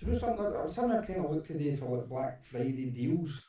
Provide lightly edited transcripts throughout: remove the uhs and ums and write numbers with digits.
just I was having a kind of look today for like Black Friday deals.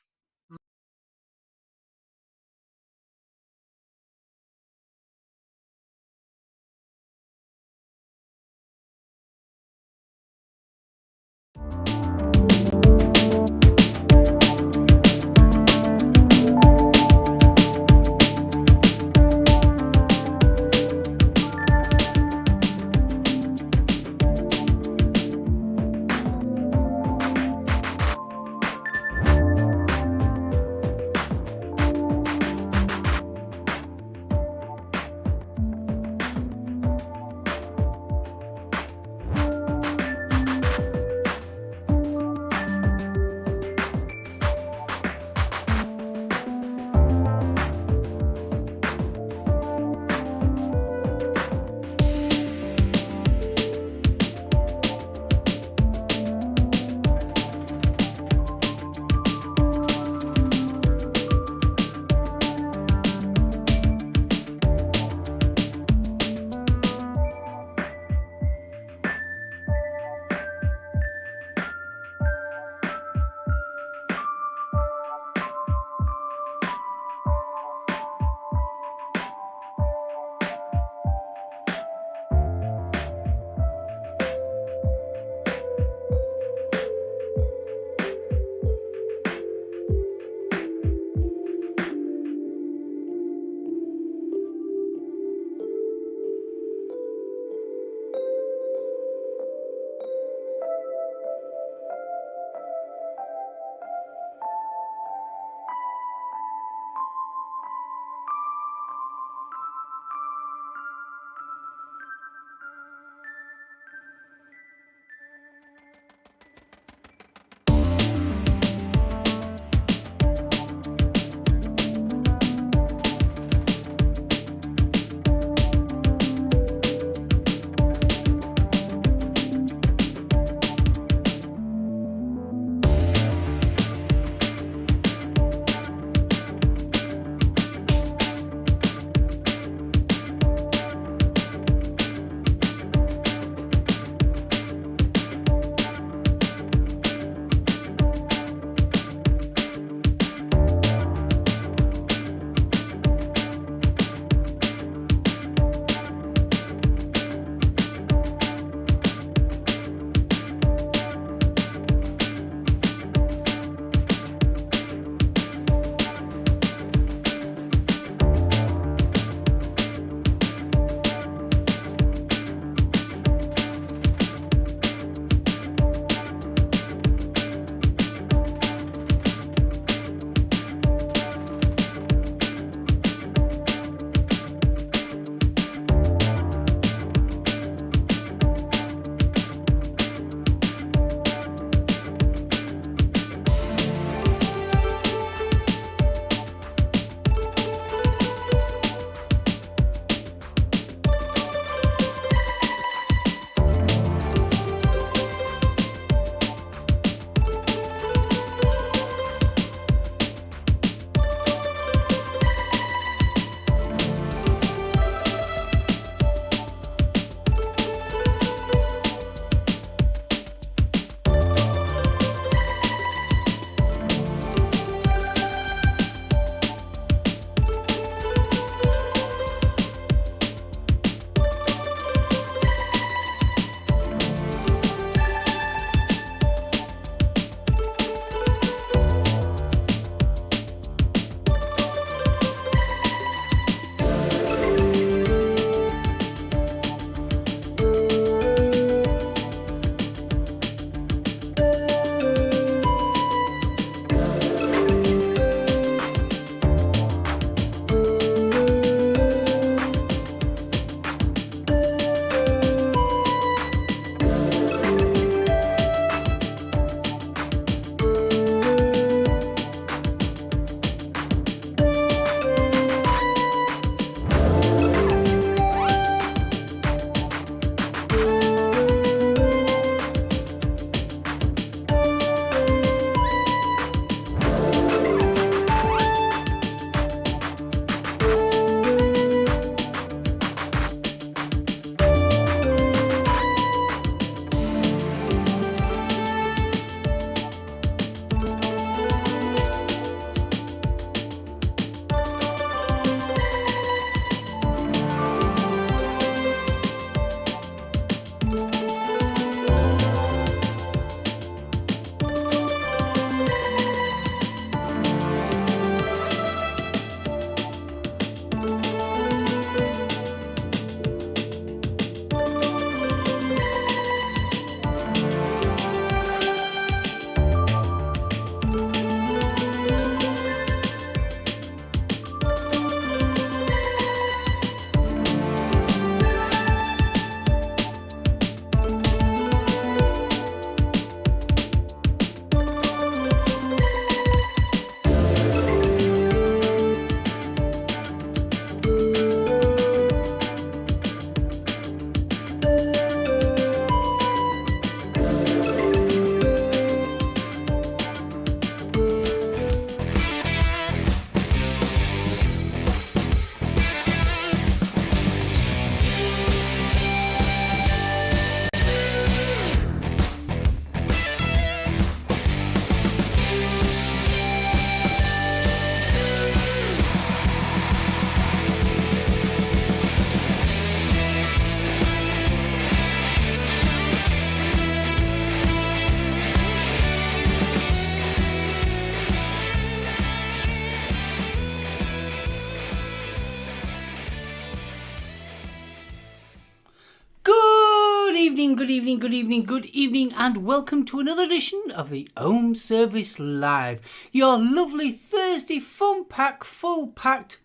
good evening, and welcome to another edition of the Ohm Service Live, your lovely Thursday fun-packed, full-packed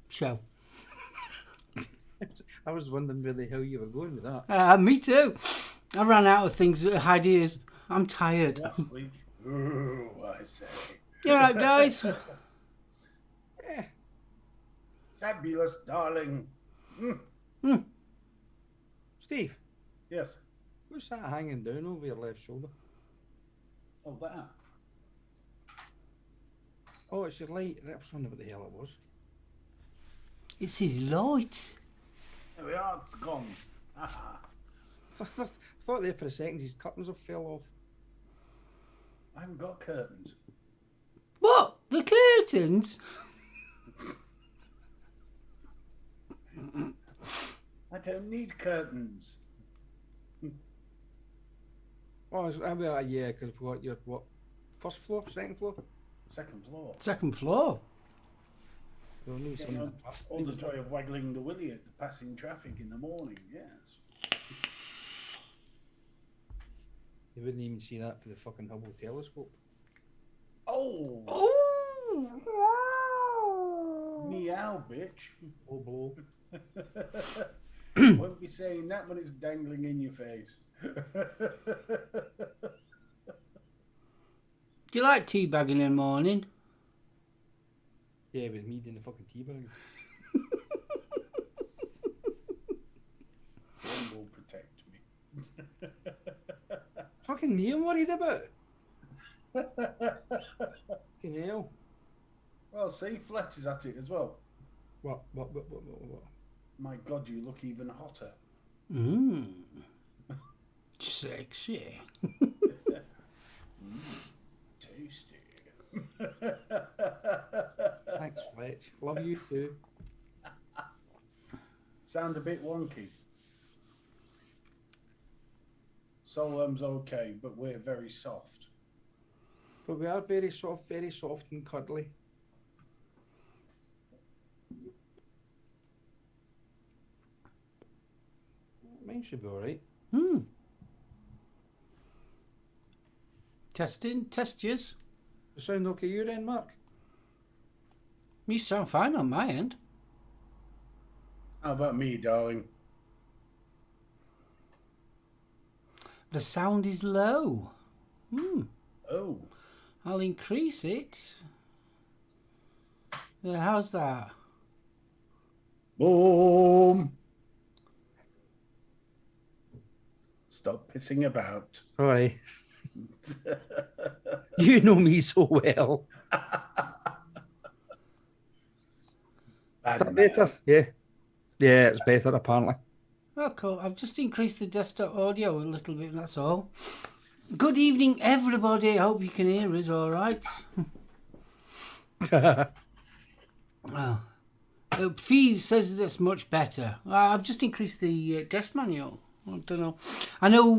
show. I was wondering where the hell you were going with that. Me too. I ran out of things, ideas. I'm tired. Last week. Ooh, I say. You alright, guys? Yeah. Fabulous, darling. Steve, Yes. what's that hanging down over your left shoulder? Oh, that. Oh, it's your light. I was wondering what the hell it was. It's his light. There we are. It's gone. Haha. I thought there for a second his curtains have fell off. I haven't got curtains. What? The curtains? I don't need curtains. Oh, yeah, because I've got your, what, first floor, second floor? Second floor. Second floor. Well, need You some- know, all the joy of waggling the willy at the passing traffic in the morning. Yes. You wouldn't even see that for the fucking Hubble telescope. Oh, Oh! meow, bitch. Oh, blow. Won't be saying that when it's dangling in your face. Do you like teabagging in the morning? Yeah, with me doing the fucking teabag. One will protect me. Fucking me, I'm worried about. Fucking hell. Well, see, Fletcher's at it as well. What? My God, you look even hotter. Sexy. Tasty. Thanks, Fletch. Love you too. Sound a bit wonky. SoulOhm's okay, but we're very soft. But we are very soft and cuddly. Mine should be alright. Testing, testures. You sound okay, you then, Mark? You sound fine on my end. How about me, darling? The sound is low. Oh, I'll increase it. Yeah, how's that? boom. Stop pissing about. Sorry. You know me so well. Is that better? Yeah. Yeah, it's better apparently. Oh, cool. I've just increased the desktop audio a little bit, that's all. Good evening, everybody. I hope you can hear us all right. Fee says that's much better. I've just increased the desk manual. I don't know. I know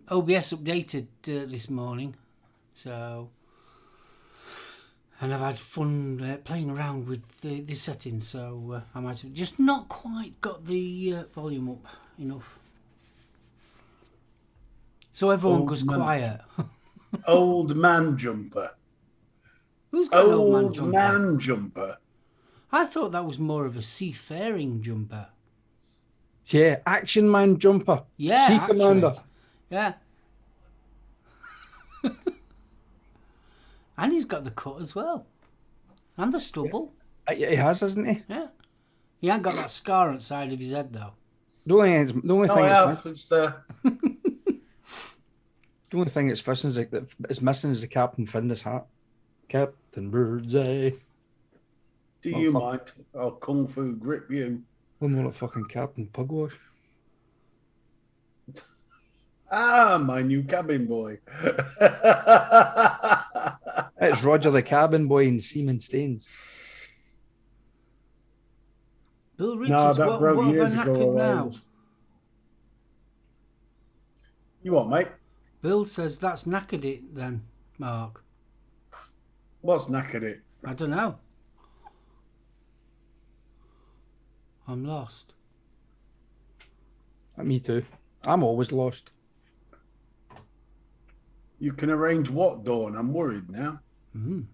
OBS updated this morning, so... And I've had fun playing around with the settings, so I might have just not quite got the volume up enough. So everyone goes quiet. Old man jumper. Who's got an Old man jumper. I thought that was more of a seafaring jumper. Yeah, Action Man jumper. Yeah, Sea actually. Commander. Yeah. And he's got the cut as well. And the stubble. He has, hasn't he? Yeah. He ain't got that scar on the side of his head, though. The only thing it's missing is the Captain Findus hat. Captain Birdseye. Do you mind? I'll kung fu grip you. One more like fucking Captain Pugwash. Ah, my new cabin boy. It's Roger the Cabin Boy in Seaman Stains. Bill Richards, No, that broke what years have I ago. knackered now? You what, mate? Bill says that's knackered it then, Mark. What's knackered it? I don't know. I'm lost. Me too. I'm always lost. You can arrange what, Dawn? I'm worried now. Mm.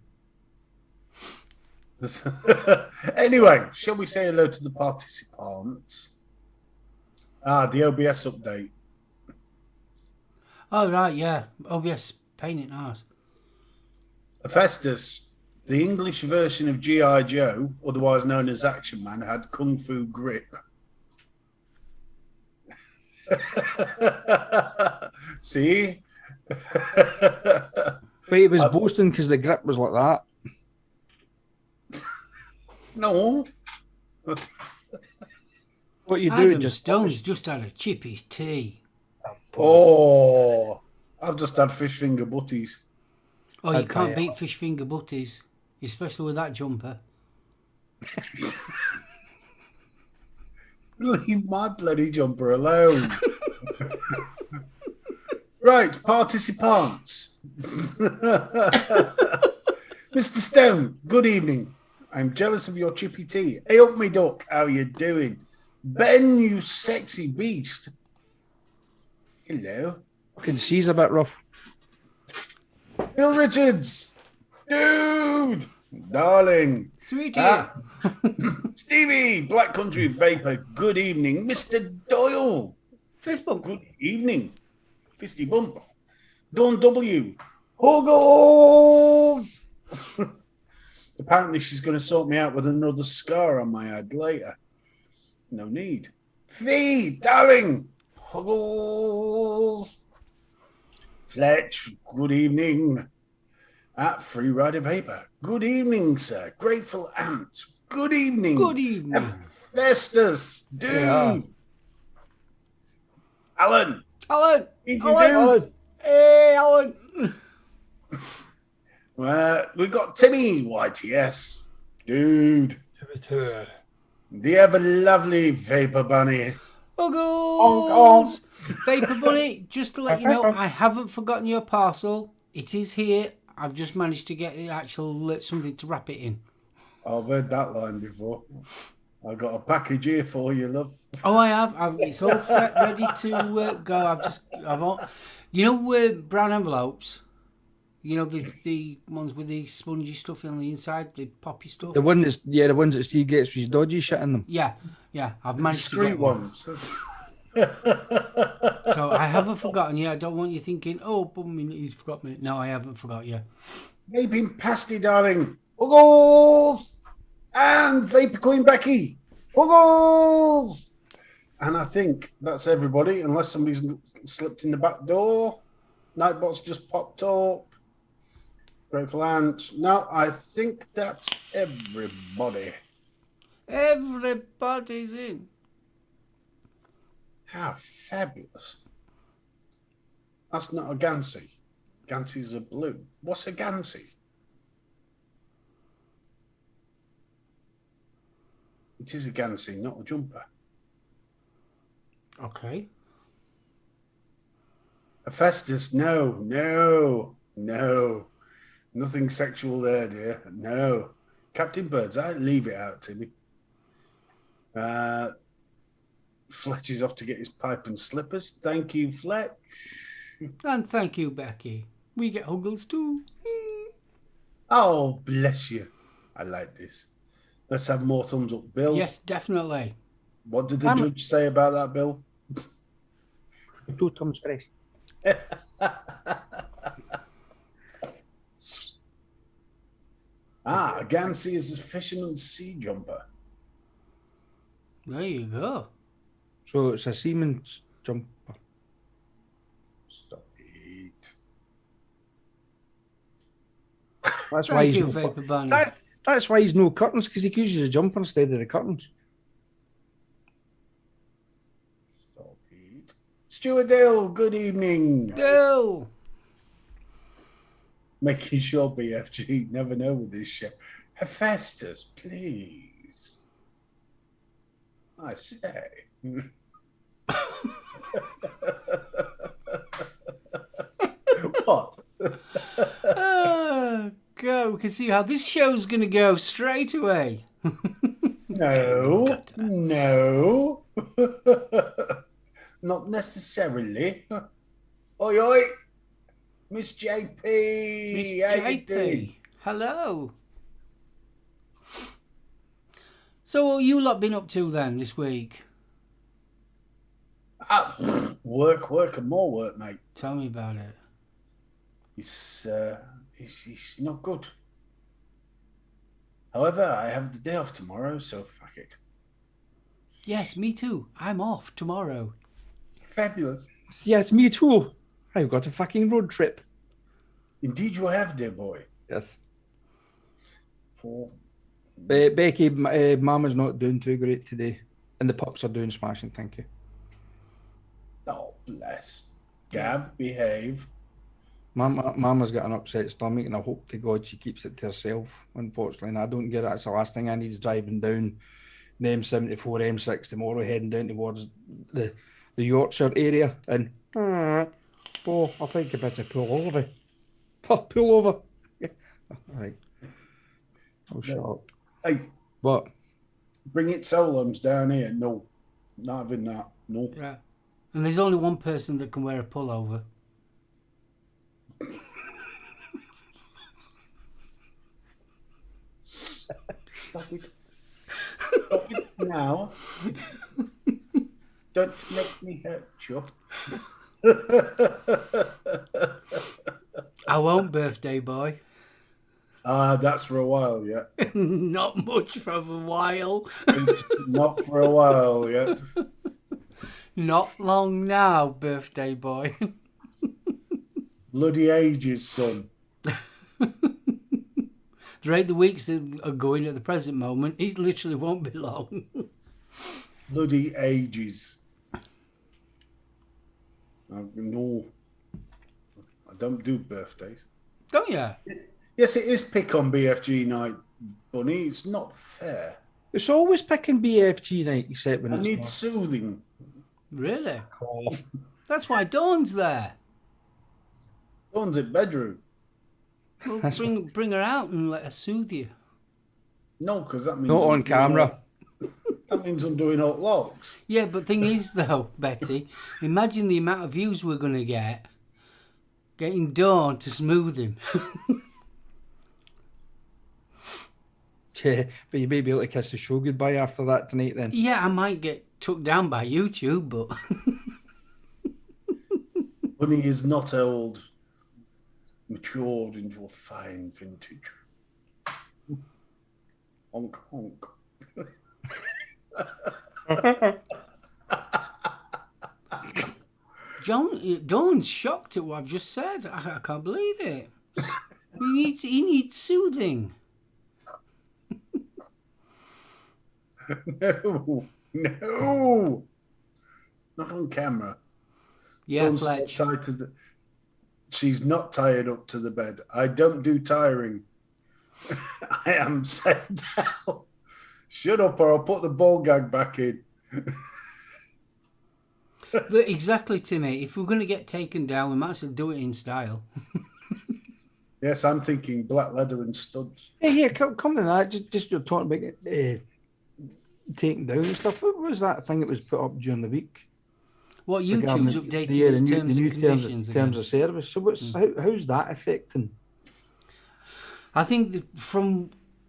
Anyway, shall we say hello to the participants? The OBS update. Oh, right, yeah. OBS pain in the arse. Festus, the English version of G.I. Joe, otherwise known as Action Man, had Kung Fu grip. See? But he was boasting because the grip was like that. No. What you do, Adam just Stone's just had a Chippy's tea. Oh, I've just had fish finger butties. Oh, you I'd can't buy it. beat fish finger butties, especially with that jumper. Leave my bloody jumper alone. Right, participants. Mr. Stone, good evening. I'm jealous of your chippy tea. Hey up, me duck. How you doing? Ben, you sexy beast. Hello. fucking sea's a bit rough. Bill Richards. Dude. Darling. Sweetie. Stevie, Black Country Vapor. Good evening. Mr. Doyle. Fist bump. Good evening. Fisty bump. Dawn W. Huggles. Apparently she's going to sort me out with another scar on my head later. No need. Fee, darling. Huggles. Fletch, good evening. At Free Rider Vapor. Good evening, sir. Grateful Ant. Good evening. Good evening. Festus. Dude. Yeah. Alan. Alan. Hey, Alan. Hey, Alan. We've got Timmy YTS. Dude. The ever lovely Vapor Bunny. Uggles. Vapor Bunny, just to let you know, I haven't forgotten your parcel. It is here. I've just managed to get the actual something to wrap it in. I've heard that line before. I've got a package here for you, love. Oh, I have. It's all set, ready to go. You know, brown envelopes. You know the ones with the spongy stuff on the inside, the poppy stuff. The one that's the ones that Steve gets with his dodgy shit in them. Yeah. I've managed to Discreet get one. ones. So I haven't forgotten you. I don't want you thinking, oh, bummy, he's forgot me. No, I haven't forgot you. Vaping pasty, darling. Huggles! And Vapor Queen Becky. Huggles! And I think that's everybody, unless somebody's slipped in the back door. Nightbot's just popped up. Grateful Ant. No, I think that's everybody. Everybody's in. How fabulous. That's not a Gansey. Ganseys are blue. What's a Gansey? It is a Gansey, not a jumper. Okay. A Festus, no. Nothing sexual there, dear. No. Captain Birdseye, leave it out, Timmy. Fletch is off to get his pipe and slippers. Thank you, Fletch. And thank you, Becky. We get Huggles too. Oh, bless you. I like this. Let's have more thumbs up, Bill. Yes, definitely. What did the judge say about that, Bill? 2 thumbs fresh. A Gansey is a fisherman's sea jumper. There you go. So it's a seaman's jumper. Stop it. That's why Thank he's you, no Vapor Bunny. That's why he's no curtains, because he uses a jumper instead of the curtains. Stop it. Stuart Dale, good evening. No. Making sure BFG never know with this shit. Hephaestus, please. I say. What? Oh, go. We can see how this show's going to go straight away. No. No. Not necessarily. Oi, oi. Miss JP. Miss How you doing? JP. Hello. So what you lot been up to then this week? Work, and more work, mate. Tell me about it. It's not good. However, I have the day off tomorrow, so fuck it. Yes, me too. I'm off tomorrow. Fabulous. Yes, me too. I've got a fucking road trip. Indeed, you have, dear boy. Yes. For Becky, Mama's not doing too great today, and the pups are doing smashing. Thank you. oh bless. Gav, behave. Mama's got an upset stomach, and I hope to God she keeps it to herself. Unfortunately, and I don't get it. It's the last thing I need is driving down the M74, M6 tomorrow, heading down towards the Yorkshire area, and oh, I think I better pull over. Oh, pull over. All right. Oh, shut up. Hey, What? bring it SoulOhm's down here. No, not having that. No. Yeah. And there's only one person that can wear a pullover. Stop it. Stop it now. Don't make me hurt you. I won't, birthday boy. That's for a while yet. Not much for a while. It's not for a while yet. Not long now, birthday boy. Bloody ages, son. The rate the weeks are going at the present moment, it literally won't be long. Bloody ages. No, I don't do birthdays. Don't you? Yes, it is pick on BFG night, Bunny. It's not fair. It's always picking BFG night, except when I it's need not. soothing. Really? Cough. That's why Dawn's there. Dawn's in bedroom. Well, That's bring her out and let her soothe you. No, because that means Not I'm on camera. That means I'm doing hot locks. Yeah, but thing is though, Betty, imagine the amount of views we're going to get getting Dawn to smooth him. Yeah, but you may be able to kiss the show goodbye after that tonight then. Yeah, I might get took down by YouTube, but Bunny is not old, matured into a fine vintage. Honk, honk. Dawn's shocked at what I've just said. I can't believe it. He needs soothing. No, not on camera. Yeah, Dawn's not Fletch. tied to the... She's not tired up to the bed. I don't do tiring. I am set down. Shut up, or I'll put the ball gag back in. Exactly, Timmy. If we're going to get taken down, we might as well do it in style. Yes, I'm thinking black leather and studs. Hey, come to that. Just you're talking about taking down and stuff. What was that thing that was put up during the week? What Regarding YouTube's updated its terms and conditions again. terms of service. So how's that affecting? I think that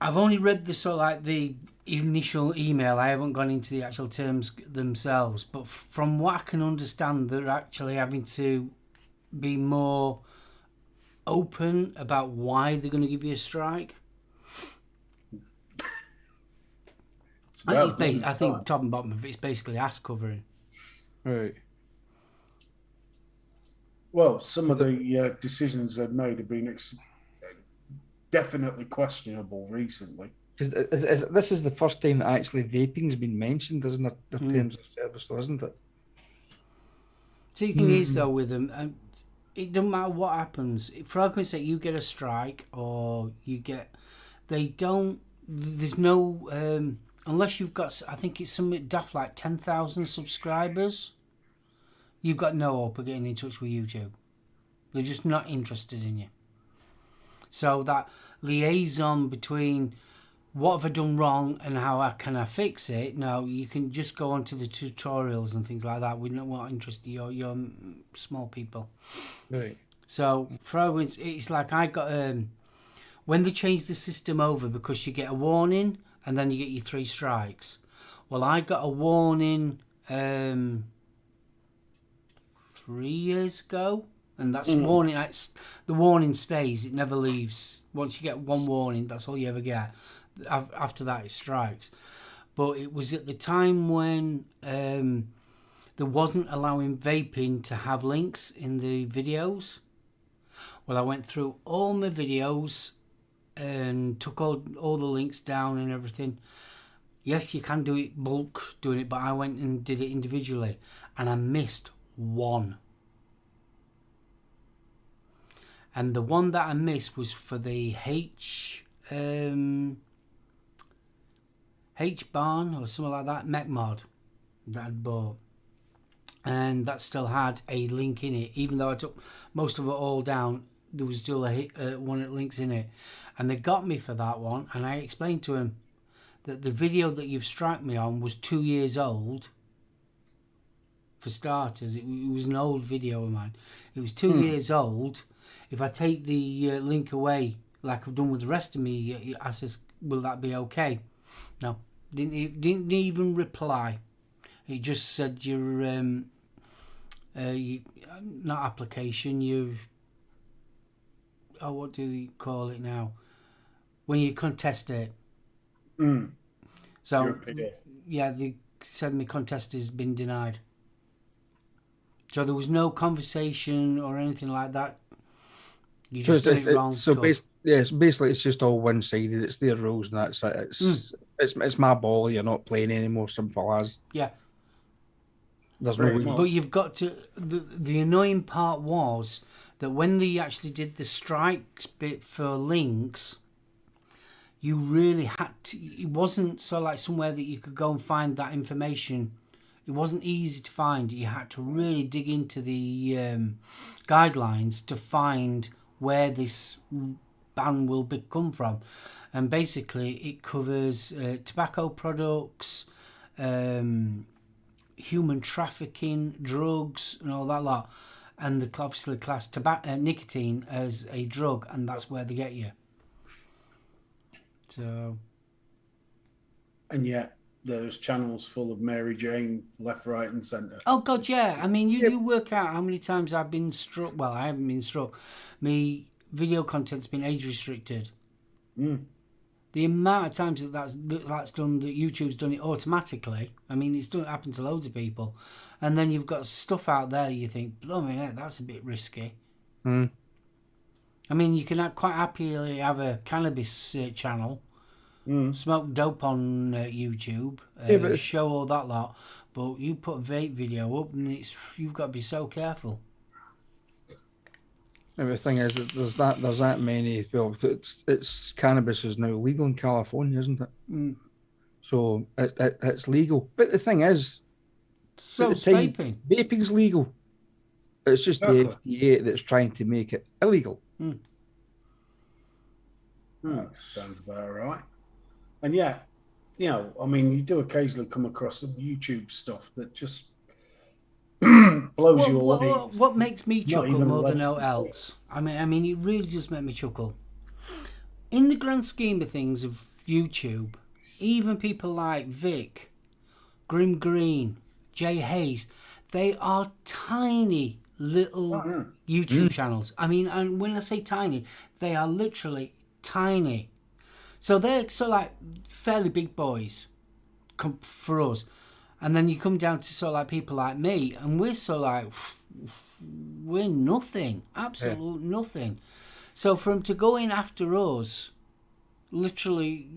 I've only read the initial email. I haven't gone into the actual terms themselves, but from what I can understand, they're actually having to be more open about why they're going to give you a strike. I think top and bottom of it's basically ass covering. Right. Well, some of the decisions they've made have been definitely questionable recently. Because this is the first time that actually vaping's been mentioned, isn't it? The terms of service, though, isn't it? See, the thing is, though, with them, it doesn't matter what happens. For argument's sake, you get a strike or you get... There's no... unless you've got, I think it's something daft like 10,000 subscribers, you've got no hope of getting in touch with YouTube. They're just not interested in you. So that liaison between what have I done wrong and how can I fix it, no, you can just go onto the tutorials and things like that. We're not interested in your small people. Right. So for it's like I got when they changed the system over, because you get a warning and then you get your 3 strikes. Well, I got a warning 3 years ago, and that's warning. The warning stays; it never leaves. Once you get one warning, that's all you ever get. After that, it strikes. But it was at the time when there wasn't allowing vaping to have links in the videos. Well, I went through all my videos and took all the links down and everything. Yes, you can do it bulk doing it, but I went and did it individually, and I missed one. And the one that I missed was for the H barn or something like that, mech mod that I'd bought. And that still had a link in it, even though I took most of it all down. There was still one that links in it, and they got me for that one. And I explained to him that the video that you've struck me on was 2 years old. For starters, it was an old video of mine. It was 2 years old. If I take the link away, like I've done with the rest of me, I says, "Will that be okay?" No, didn't even reply. It just said your not application. What do they call it now? When you contest it. So yeah, they said my contest has been denied. So there was no conversation or anything like that. You just did it wrong. So basically, it's just all one-sided. It's their rules, and that's it. It's my ball. You're not playing anymore. Simple as. Yeah. There's no. But you've got to. The annoying part was that when they actually did the strikes bit for links, you really had to. It wasn't so like somewhere that you could go and find that information. It wasn't easy to find. You had to really dig into the guidelines to find where this ban will come from. And basically it covers tobacco products, human trafficking, drugs and all that lot. And they obviously class nicotine as a drug, and that's where they get you. So... And yet there's channels full of Mary Jane left, right and centre. Oh God, yeah. I mean, you work out how many times I've been struck. Well, I haven't been struck. Me video content's been age restricted. The amount of times that's done, that YouTube's done it automatically. I mean, it's happened to loads of people. And then you've got stuff out there you think, blooming heck, that's a bit risky. I mean, you can quite happily have a cannabis channel. Smoke dope on YouTube, show all that lot, but you put a vape video up and you've got to be so careful. The thing is, there's that many. Well, it's cannabis is now legal in California, isn't it? So it's legal. But the thing is, so vaping. Vaping's legal. It's just the FDA that's trying to make it illegal. Sounds about right. And yeah, I mean, you do occasionally come across some YouTube stuff that just blows you away. What makes me chuckle more than else? I mean, it really just made me chuckle. In the grand scheme of things of YouTube, even people like Vic, Grim Green, Jay Hayes, they are tiny little YouTube channels. I mean, and when I say tiny, they are literally tiny. So they're like fairly big boys for us. And then you come down to sort of like people like me, and we're we're nothing, absolute nothing. So for them to go in after us, literally,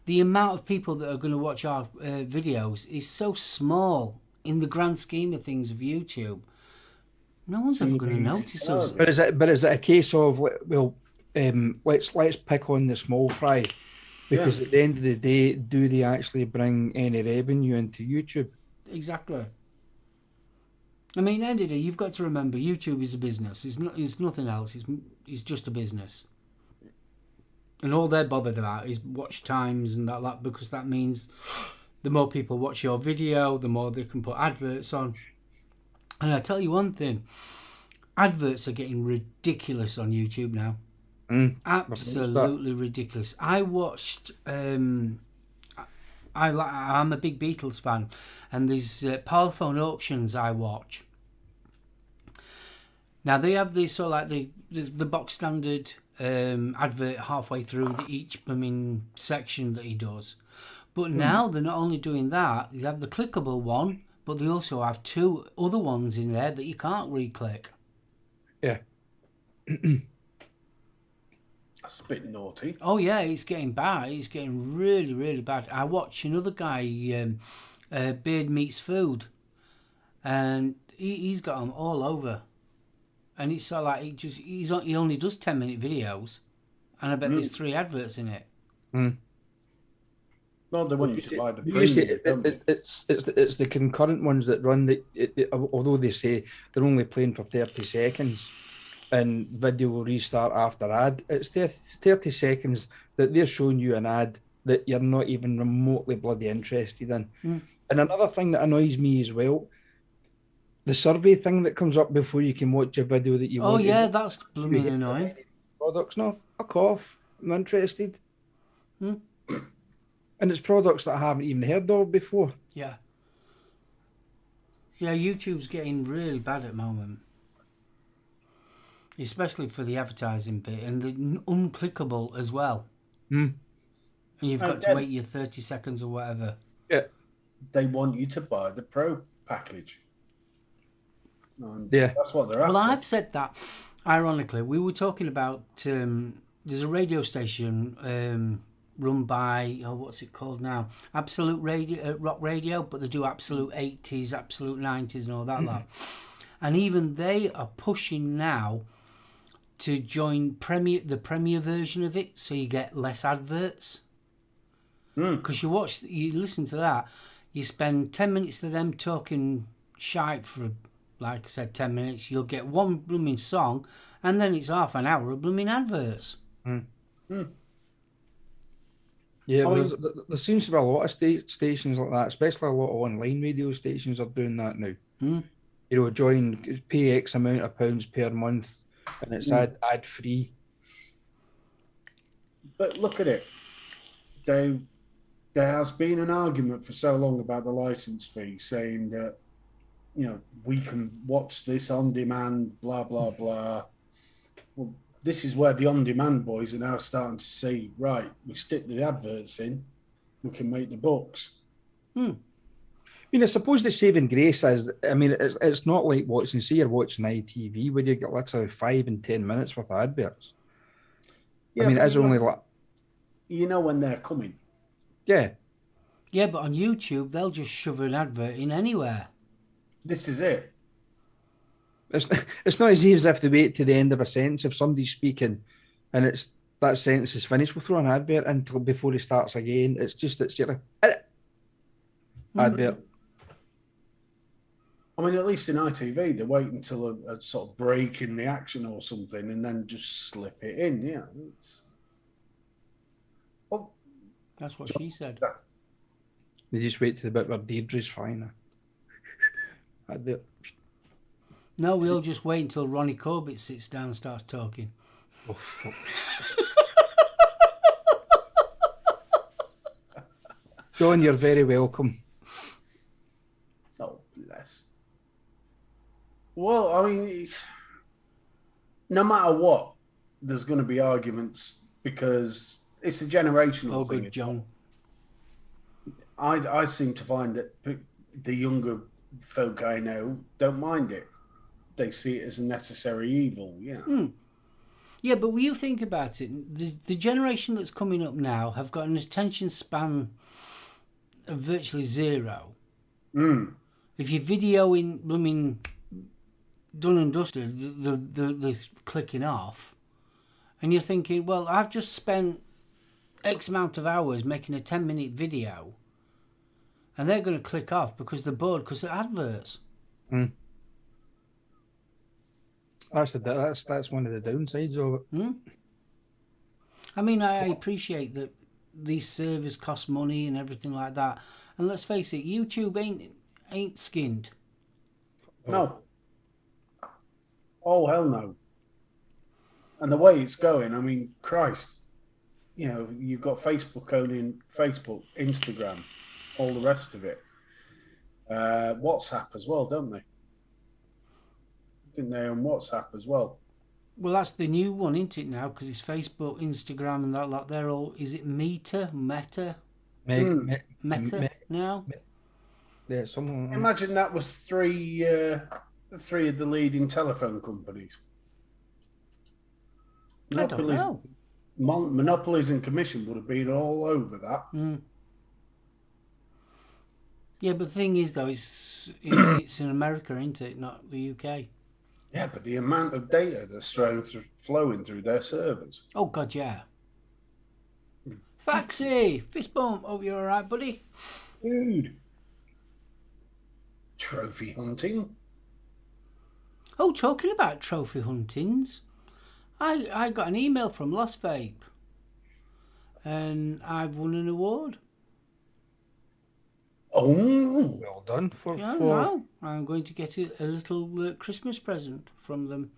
the amount of people that are going to watch our videos is so small in the grand scheme of things of YouTube. No one's ever going to notice us. But is it a case of, well, let's pick on the small fry, because at the end of the day, do they actually bring any revenue into YouTube? Exactly. I mean, end of the day, you've got to remember, YouTube is a business. It's nothing else. It's just a business. And all they're bothered about is watch times and that, because that means the more people watch your video, the more they can put adverts on. And I tell you one thing, adverts are getting ridiculous on YouTube now. Absolutely ridiculous. I watched. I'm a big Beatles fan, and these Parlophone auctions I watch. Now they have this sort of like the box standard advert halfway through each section that he does, but now they're not only doing that. They have the clickable one, but they also have 2 other ones in there that you can't re-click. Yeah. That's a bit naughty. Oh yeah, it's getting bad. It's getting really, really bad. I watch another guy, Beard Meets Food, and he's got them all over. And it's sort of like he only does 10-minute videos, and I bet there's 3 adverts in it. Well, they want you to buy the premium. It's the concurrent ones that run. Although they say they're only playing for 30 seconds, and video will restart after ad. It's 30 seconds that they're showing you an ad that you're not even remotely bloody interested in. And another thing that annoys me as well, the survey thing that comes up before you can watch a video that you want. Oh yeah, that's blooming annoying. Products, no, fuck off. I'm not interested. And it's products that I haven't even heard of before. Yeah. Yeah, YouTube's getting really bad at the moment. Especially for the advertising bit and the unclickable as well. And you've got to wait your 30 seconds or whatever. Yeah. They want you to buy the Pro package. And yeah. That's what they're after. Well, I've said that. Ironically, we were talking about there's a radio station run by, what's it called now? Absolute Radio, Rock Radio, but they do Absolute 80s, Absolute 90s and all that lot. And even they are pushing now to join the Premier version of it, so you get less adverts. Because you listen to that, you spend 10 minutes to them talking shite for, like I said, 10 minutes. You'll get one blooming song, and then it's half an hour of blooming adverts. Yeah, there seems to be a lot of stations like that, especially a lot of online radio stations are doing that now. Pay X amount of pounds per month, and it's ad free. But look at it. There has been an argument for so long about the license fee, saying that, we can watch this on demand, blah, blah, blah. Well, this is where the on-demand boys are now starting to say, right, we stick the adverts in, we can make the books. I suppose the saving grace is, it's not like you're watching ITV where you get literally 5 and 10 minutes worth of adverts. Yeah, it's only like... You know when they're coming. Yeah. Yeah, but on YouTube, they'll just shove an advert in anywhere. This is it. It's not as if they wait to the end of a sentence. If somebody's speaking and that sentence is finished, we'll throw an advert until before he starts again. It's your advert. At least in ITV, they wait until a sort of break in the action or something and then just slip it in. Yeah. That's what she said. They just wait to the bit where Deirdre's fine. Advert. No, we'll just wait until Ronnie Corbett sits down and starts talking. Oh, fuck. John, you're very welcome. Oh, bless. Well, no matter what, there's going to be arguments because it's a generational thing. Good, John. I seem to find that the younger folk I know don't mind it. They see it as a necessary evil. Yeah. Yeah, but when you think about it, the generation that's coming up now have got an attention span of virtually zero. If you're videoing, done and dusted, the clicking off, and you're thinking, well, I've just spent X amount of hours making a 10-minute video, and they're going to click off because they're bored because they're adverts. That's one of the downsides of it. I appreciate that these servers cost money and everything like that, and let's face it, YouTube ain't skinned. No. Oh, hell no. And the way it's going, I mean, Christ, you know, you've got Facebook owning Facebook, Instagram, all the rest of it. WhatsApp as well, don't they? Didn't they own WhatsApp as well? Well, that's the new one, isn't it, now? Because it's Facebook, Instagram, and that lot. They're all... Is it Meta? Meta now? Yeah, something. Imagine that was three of the leading telephone companies. I don't know. Monopolies and commission would have been all over that. Yeah, but the thing is, though, it's in America, isn't it? Not the UK. Yeah, but the amount of data that's flowing through their servers. Oh, God, yeah. Faxi! Fist bump. Oh, you all right, buddy? Dude. Trophy hunting. Oh, talking about trophy huntings, I got an email from Lost Vape, and I've won an award. Oh, Well done for. Yeah, no, I'm going to get a little Christmas present from them.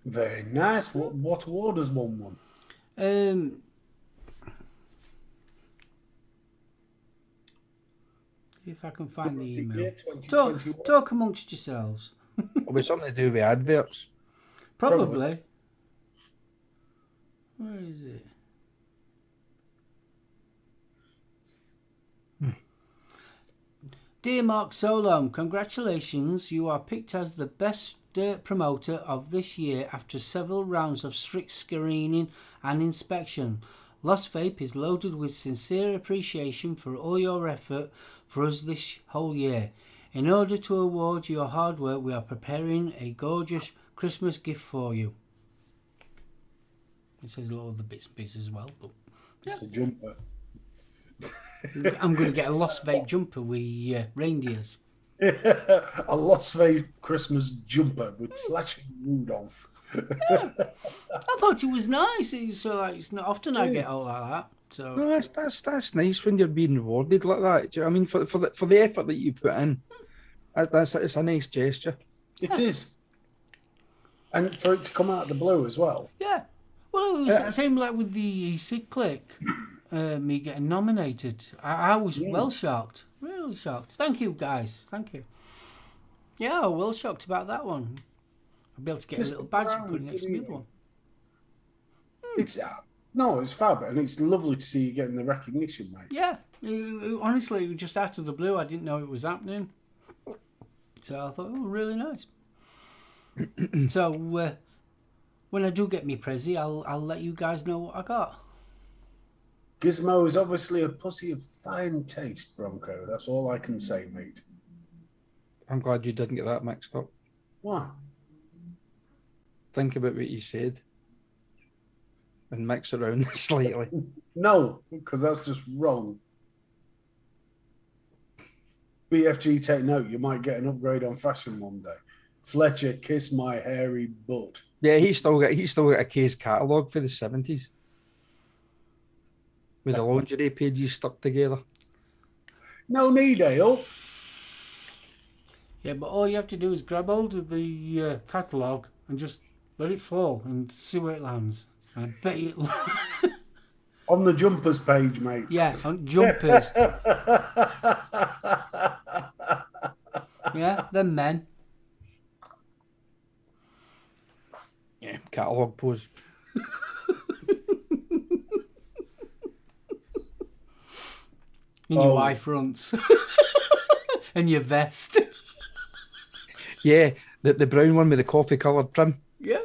very nice. What award has one won? See if I can find the email. Yeah, 2021. Talk amongst yourselves. It'll be something to do with adverts. Probably. Where is it? Dear Mark SoulOhm, congratulations. You are picked as the best dirt promoter of this year after several rounds of strict screening and inspection. Lost Vape is loaded with sincere appreciation for all your effort for us this whole year. In order to award your hard work, we are preparing a gorgeous Christmas gift for you. It says a lot of the bits and pieces as well, but It's a jumper. I'm going to get a Lost Vape jumper with reindeers. A Las Vegas Christmas jumper with flashing Rudolph. I thought it was nice. It's not often I get all like that. So No, that's nice when you're being rewarded like that. Do you know what I mean? For the effort that you put in, it's a nice gesture. It is. And for it to come out of the blue as well. yeah. Well, it was the same like with the Sig Click, me getting nominated. I was well shocked, really shocked. Thank you, guys. Thank you. Yeah, well shocked about that one. I'll be able to get a little badge and put it next to the other one. It's it's fab, and it's lovely to see you getting the recognition, mate. Yeah, honestly, it was just out of the blue. I didn't know it was happening. So I thought, oh, really nice. So when I do get me Prezi, I'll let you guys know what I got. Gizmo is obviously a pussy of fine taste, Bronco. That's all I can say, mate. I'm glad you didn't get that mixed up. What? Think about what you said and mix it around slightly. No, because that's just wrong. BFG, take note. You might get an upgrade on fashion one day. Fletcher, kiss my hairy butt. Yeah, he's still got a case catalogue for the 70s with the lingerie pages stuck together. No need, Ale. Yeah, but all you have to do is grab hold of the catalogue and just let it fall and see where it lands. And I bet it. On the jumpers page, mate. Yeah, on jumpers. Yeah, the men. Yeah, catalogue pose. In your Y fronts. And your vest. Yeah, the brown one with the coffee coloured trim. Yeah.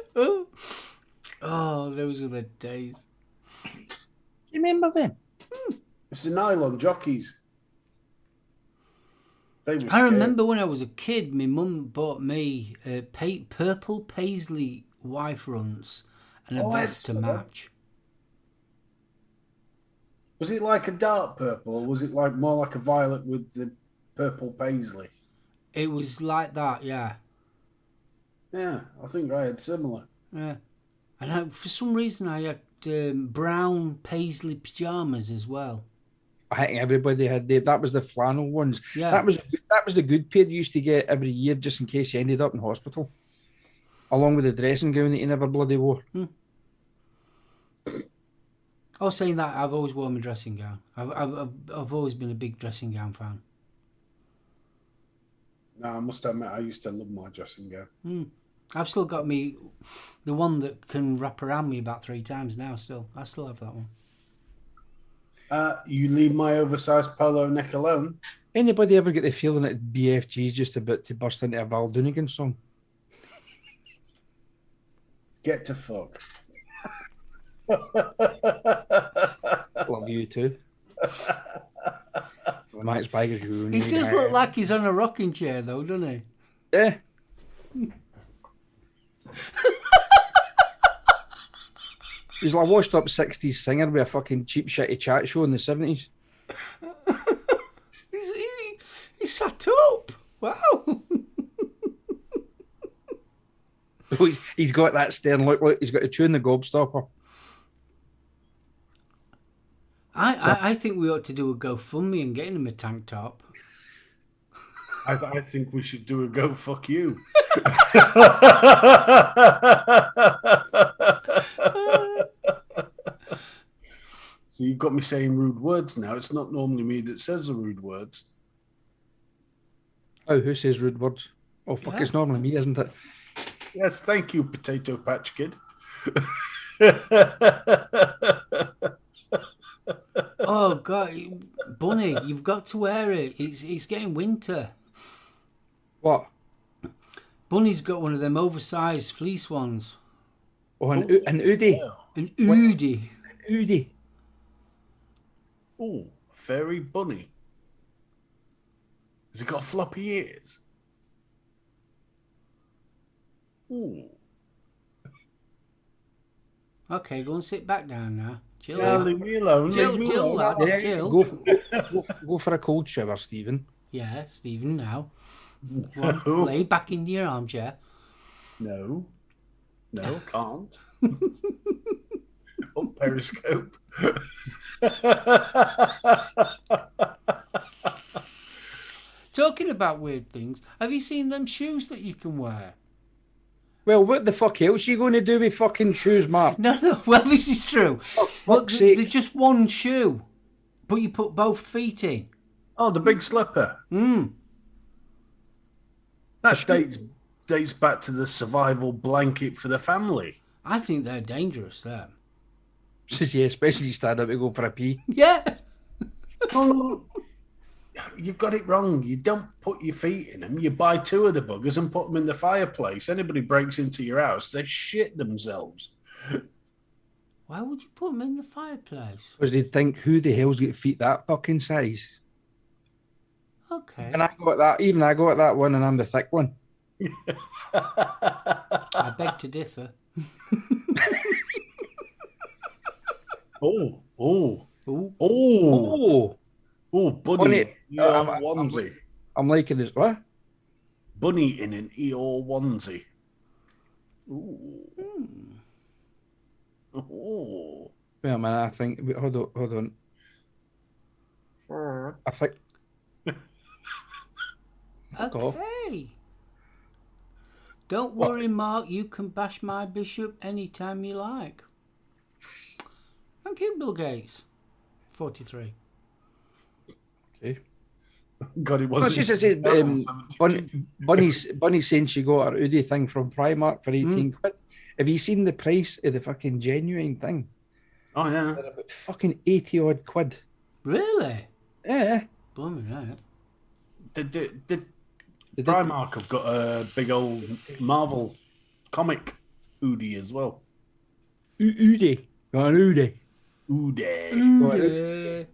Oh, those were the days. You remember them? It's the nylon jockeys. They were I scared. remember when I was a kid, my mum bought me purple paisley Y fronts and a vest to match. Was it like a dark purple, or was it like more like a violet with the purple paisley? It was like that, yeah. Yeah, I think I had similar. Yeah. And for some reason I had brown paisley pyjamas as well. I think everybody had that was the flannel ones. Yeah. That was the good pair you used to get every year just in case you ended up in hospital. along with the dressing gown that he never bloody wore. I was saying that I've always worn my dressing gown. I've always been a big dressing gown fan. No, I must admit, I used to love my dressing gown. I've still got the one that can wrap around me about 3 times now. I still have that one. You leave my oversized polo neck alone. Anybody ever get the feeling that BFG's just about to burst into a Val Doonigan song? Get to fuck. Love you too. Max Biker's you. He does look like he's on a rocking chair, though, doesn't he? Yeah. He's like a washed up 60s singer with a fucking cheap shitty chat show in the 70s. He's sat up. Wow. He's got that stern look. Look, he's got to tune the gobstopper. I think we ought to do a GoFundMe and get him a tank top. I think we should do a go fuck you. So you've got me saying rude words now. It's not normally me that says the rude words. Oh, who says rude words? Oh, fuck, Yeah. It's normally me, isn't it? Yes, thank you, Potato Patch Kid. Oh, God. Bunny, you've got to wear it. It's getting winter. What? Bunny's got one of them oversized fleece ones. Oh, an Udi. An Oodie. Udi. Oh, fairy bunny. Has it got floppy ears? Ooh. Okay, go and sit back down now. Chill Yeah, out. leave me alone. Chill, leave me chill, alone. lad. Yeah, Chill. go for a cold shower, Stephen. Yeah, Stephen, now. No, Lay back in your armchair. no, can't. Oh, Periscope. Talking about weird things, have you seen them shoes that you can wear? Well, what the fuck else are you going to do with fucking shoes, Mark? No. Well, this is true. For But fuck's sake. they're just one shoe, but you put both feet in. Oh, the big slipper. That dates back to the survival blanket for the family. I think they're dangerous, them. Yeah, especially you stand up to go for a pee. Yeah. Oh, no. You've got it wrong. You don't put your feet in them. You buy 2 of the buggers and put them in the fireplace. Anybody breaks into your house, they shit themselves. Why would you put them in the fireplace? Because they'd think, who the hell's got feet that fucking size? Okay. And I got that one, and I'm the thick one. I beg to differ. Oh, Ooh. bunny. I'm onesie. I'm liking this. What? Bunny in an Eeyore onesie. Ooh. Oh. Wait a minute, I think. Wait, hold on. I think. Fuck off. Okay. Don't worry, Mark. You can bash my bishop anytime you like. Thank you, Bill Gates. 43. Okay. God, it No, wasn't. it's just Bunny's saying she got her Udi thing from Primark for 18 quid. Have you seen the price of the fucking genuine thing? Oh, yeah. They're about fucking 80 odd quid. Really? Yeah. Blimey, right. The Primark have got a big old Marvel comic Udi as well. Udi. Got an Udi. Udi.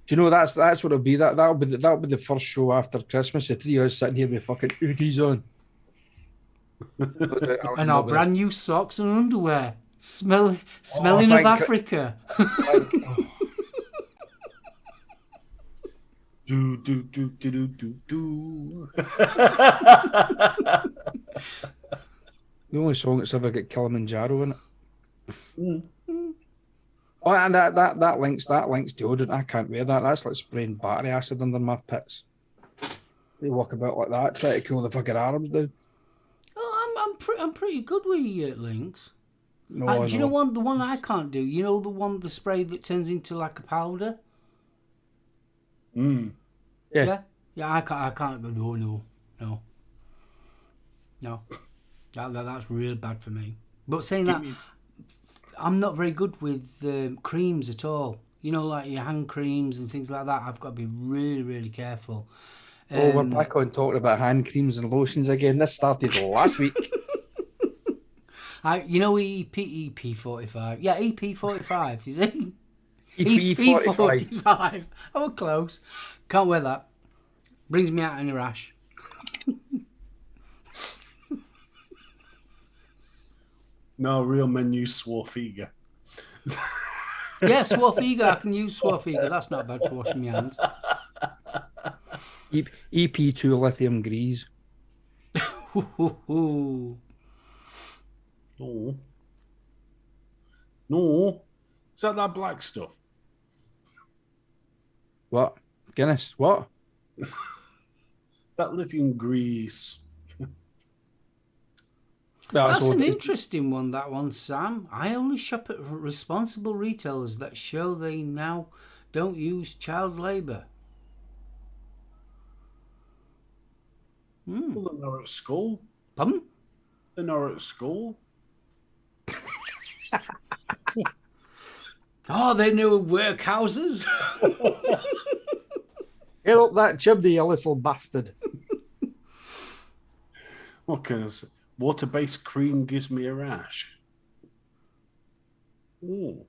Do you know that's what it'll be? That'll be the first show after Christmas. The 3 of us sitting here with fucking Udis on. And our brand new socks and underwear. Smelling of Africa. Do. The only song that's ever got Kilimanjaro in it. Oh, and that links deodorant. I can't wear that. That's like spraying battery acid under my pits. They walk about like that, try to cool the fucking arms down. I'm pretty good with links. No, Do you know the one I can't do? You know the spray that turns into like a powder. Mm. Yeah. Yeah. I can't go. No. That's real bad for me. But saying that, I'm not very good with creams at all. You know, like your hand creams and things like that. I've got to be really, really careful. We're back on talking about hand creams and lotions again. This started last week. EP45. Yeah, EP45. You see? EP45. Oh, close. Can't wear that. Brings me out in a rash. No, real men use Swarfiga. Yeah, Swarfiga. I can use Swarfiga. That's not bad for washing my hands. EP2 lithium grease. No. Is that black stuff? What? Guinness? What? That lithium grease. That's an interesting one, that one, Sam. I only shop at responsible retailers that show they now don't use child labour. Well, they're not at school. Pardon? They're not at school. Oh, they know workhouses. Get up that chimney, you little bastard. What can I say? Water-based cream gives me a rash. Ooh.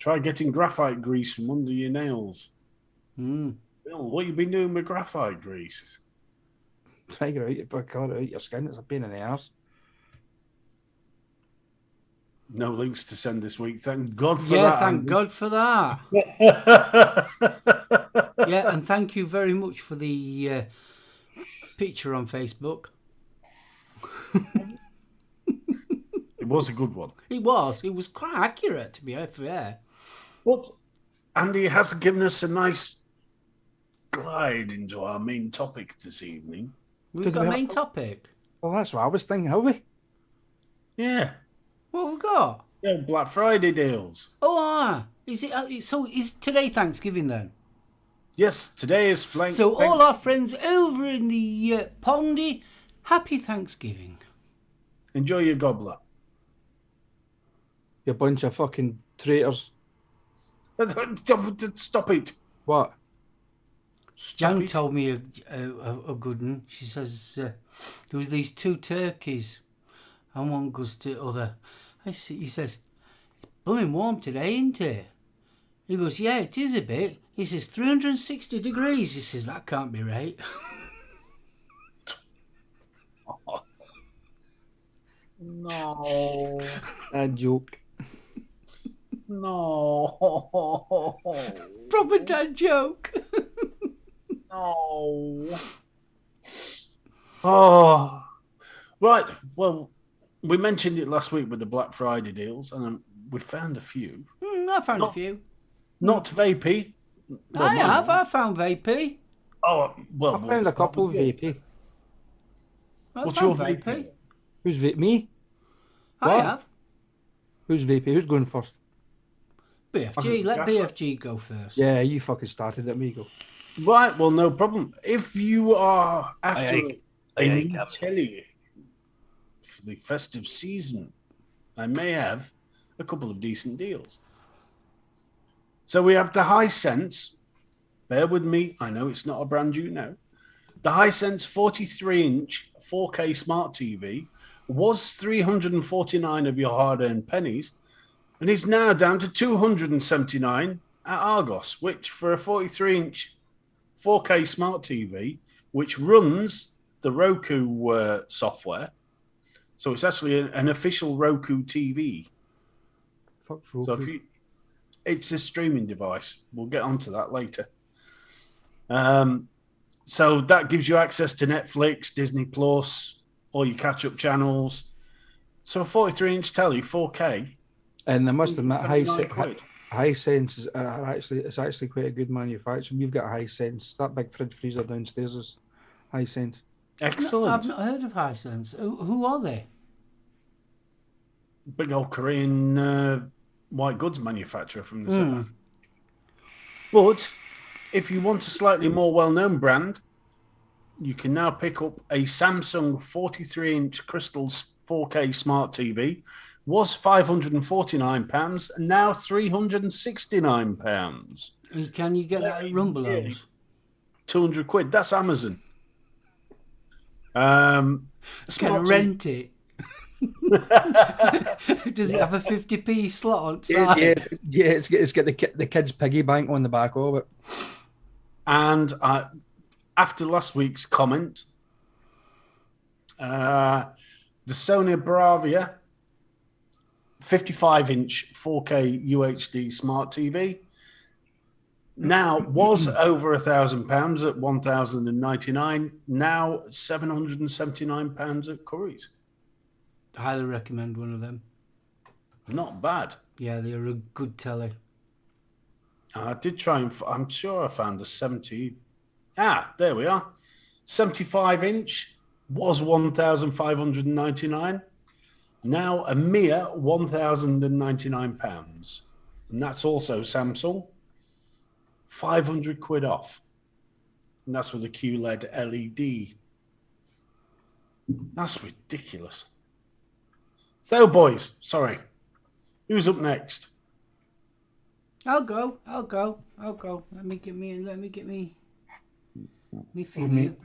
Try getting graphite grease from under your nails. Bill, what you been doing with graphite grease? Try to get it out your skin. It's a pain in the arse. No links to send this week. Thank God for that. Yeah, thank God for that. Yeah, and thank you very much for the picture on Facebook. It was a good one. It was quite accurate, to be fair. But Andy has given us a nice glide into our main topic this evening. We've got a main topic. Well, that's what I was thinking, have we? Yeah. What we got? Yeah, Black Friday deals. Oh, is it? So is today Thanksgiving then? Yes, today is flank. So all our friends over in the Pondy, happy Thanksgiving. Enjoy your gobbler. You bunch of fucking traitors. Stop it. What? Jan told me a good one. She says there was these two turkeys, and one goes to the other. He says, "It's blooming warm today, isn't it?" He goes, "Yeah, it is a bit." He says, 360 degrees. He says, "That can't be right." No. A joke. No. Proper dad joke. No. Oh. Right. Well, we mentioned it last week with the Black Friday deals, and we found a few. I found a few. Not vapey. Well, I found vapey. Oh, well. I found a couple of vapey. What's your vapey? Who's vape? Me? I What? have. Who's vapey? Who's going first? BFG. Let BFG go first. Yeah, you fucking started it, amigo. Right, well, no problem. If you are after a new telly for the festive season, I may have a couple of decent deals. So we have the Hisense. Bear with me. I know it's not a brand you know. The Hisense 43-inch 4K smart TV was 349 of your hard-earned pennies and is now down to 279 at Argos, which for a 43-inch 4K smart TV, which runs the Roku So software. So it's actually an official Roku TV. Fuck's Roku. So if it's a streaming device. We'll get onto that later. So that gives you access to Netflix, Disney Plus, all your catch-up channels. So a 43-inch telly, 4K. And I must admit, £79. Hisense is actually quite a good manufacturer. We've got a Hisense. That big fridge freezer downstairs is Hisense. Excellent. I've not heard of Hisense. Who are they? Big old Korean white goods manufacturer from the south. But if you want a slightly more well-known brand, you can now pick up a Samsung 43-inch Crystal 4K smart TV. Was £549 and now £369. And can you get that at Rumbelows? £200. That's Amazon. Can I rent it? Does it have a 50p slot on side? Yeah, it's got the kids' piggy bank on the back of it. And after last week's comment, the Sony Bravia 55-inch 4K UHD smart TV now was over £1,000 at £1,099. Now £779 at Curry's. Highly recommend one of them. Not bad. Yeah, they're a good telly. I did try and I'm sure I found a 70. There we are. 75-inch was £1,599. Now a mere £1,099. And that's also Samsung. £500 off. And that's with a QLED LED. That's ridiculous. So, boys, sorry. Who's up next? I'll go. Let me get me feeling.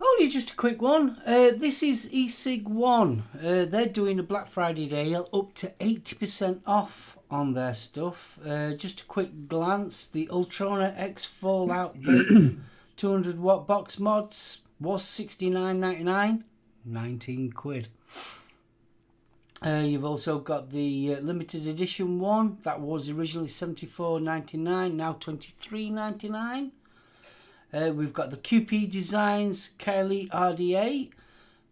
Only just a quick one. This is eSig1. They're doing a Black Friday deal up to 80% off on their stuff. Just a quick glance. The Ultrona X Fallout Vape 200 watt box mods was $69.99, £19. You've also got the limited edition one that was originally $74.99, now $23.99. We've got the QP Designs Kelly RDA,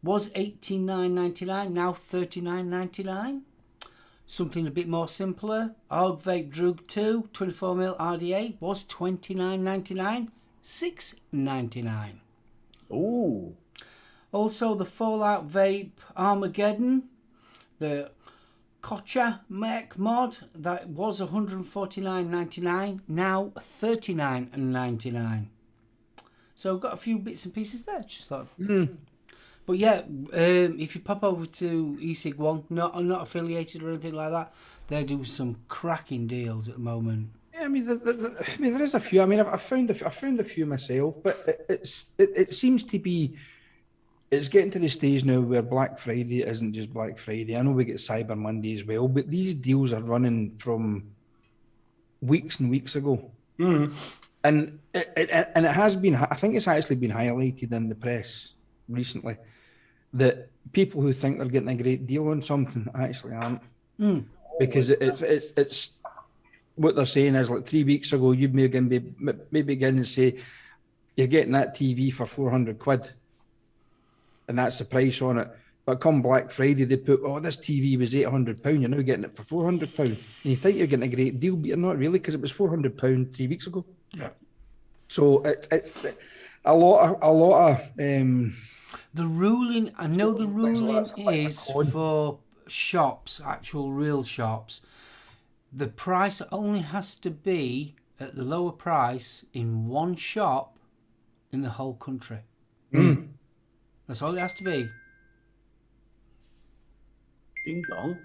was $89.99, now $39.99. Something a bit more simpler. AUG Vape Drug 2 24mm RDA was $29.99, $6.99. Ooh. Also the Fallout Vape Armageddon, the Kocha Mech mod, that was $149.99, now $39.99. So got a few bits and pieces there. Just thought. But yeah, if you pop over to eSig1, not affiliated or anything like that, they do some cracking deals at the moment. Yeah, I mean, there is a few. I mean, I found a few myself, but it seems to be. It's getting to the stage now where Black Friday isn't just Black Friday. I know we get Cyber Monday as well, but these deals are running from weeks and weeks ago. And it has been, I think it's actually been highlighted in the press recently that people who think they're getting a great deal on something actually aren't. Because it's what they're saying is, like 3 weeks ago, you'd maybe begin and say, you're getting that TV for £400. And that's the price on it. But come Black Friday, they put, this TV was £800. You're now getting it for £400. And you think you're getting a great deal, but you're not really, because it was £400 3 weeks ago. Yeah. So it's a lot of. The ruling, I know the ruling is for shops, actual real shops. The price only has to be at the lower price in one shop in the whole country. That's all it has to be. Ding dong.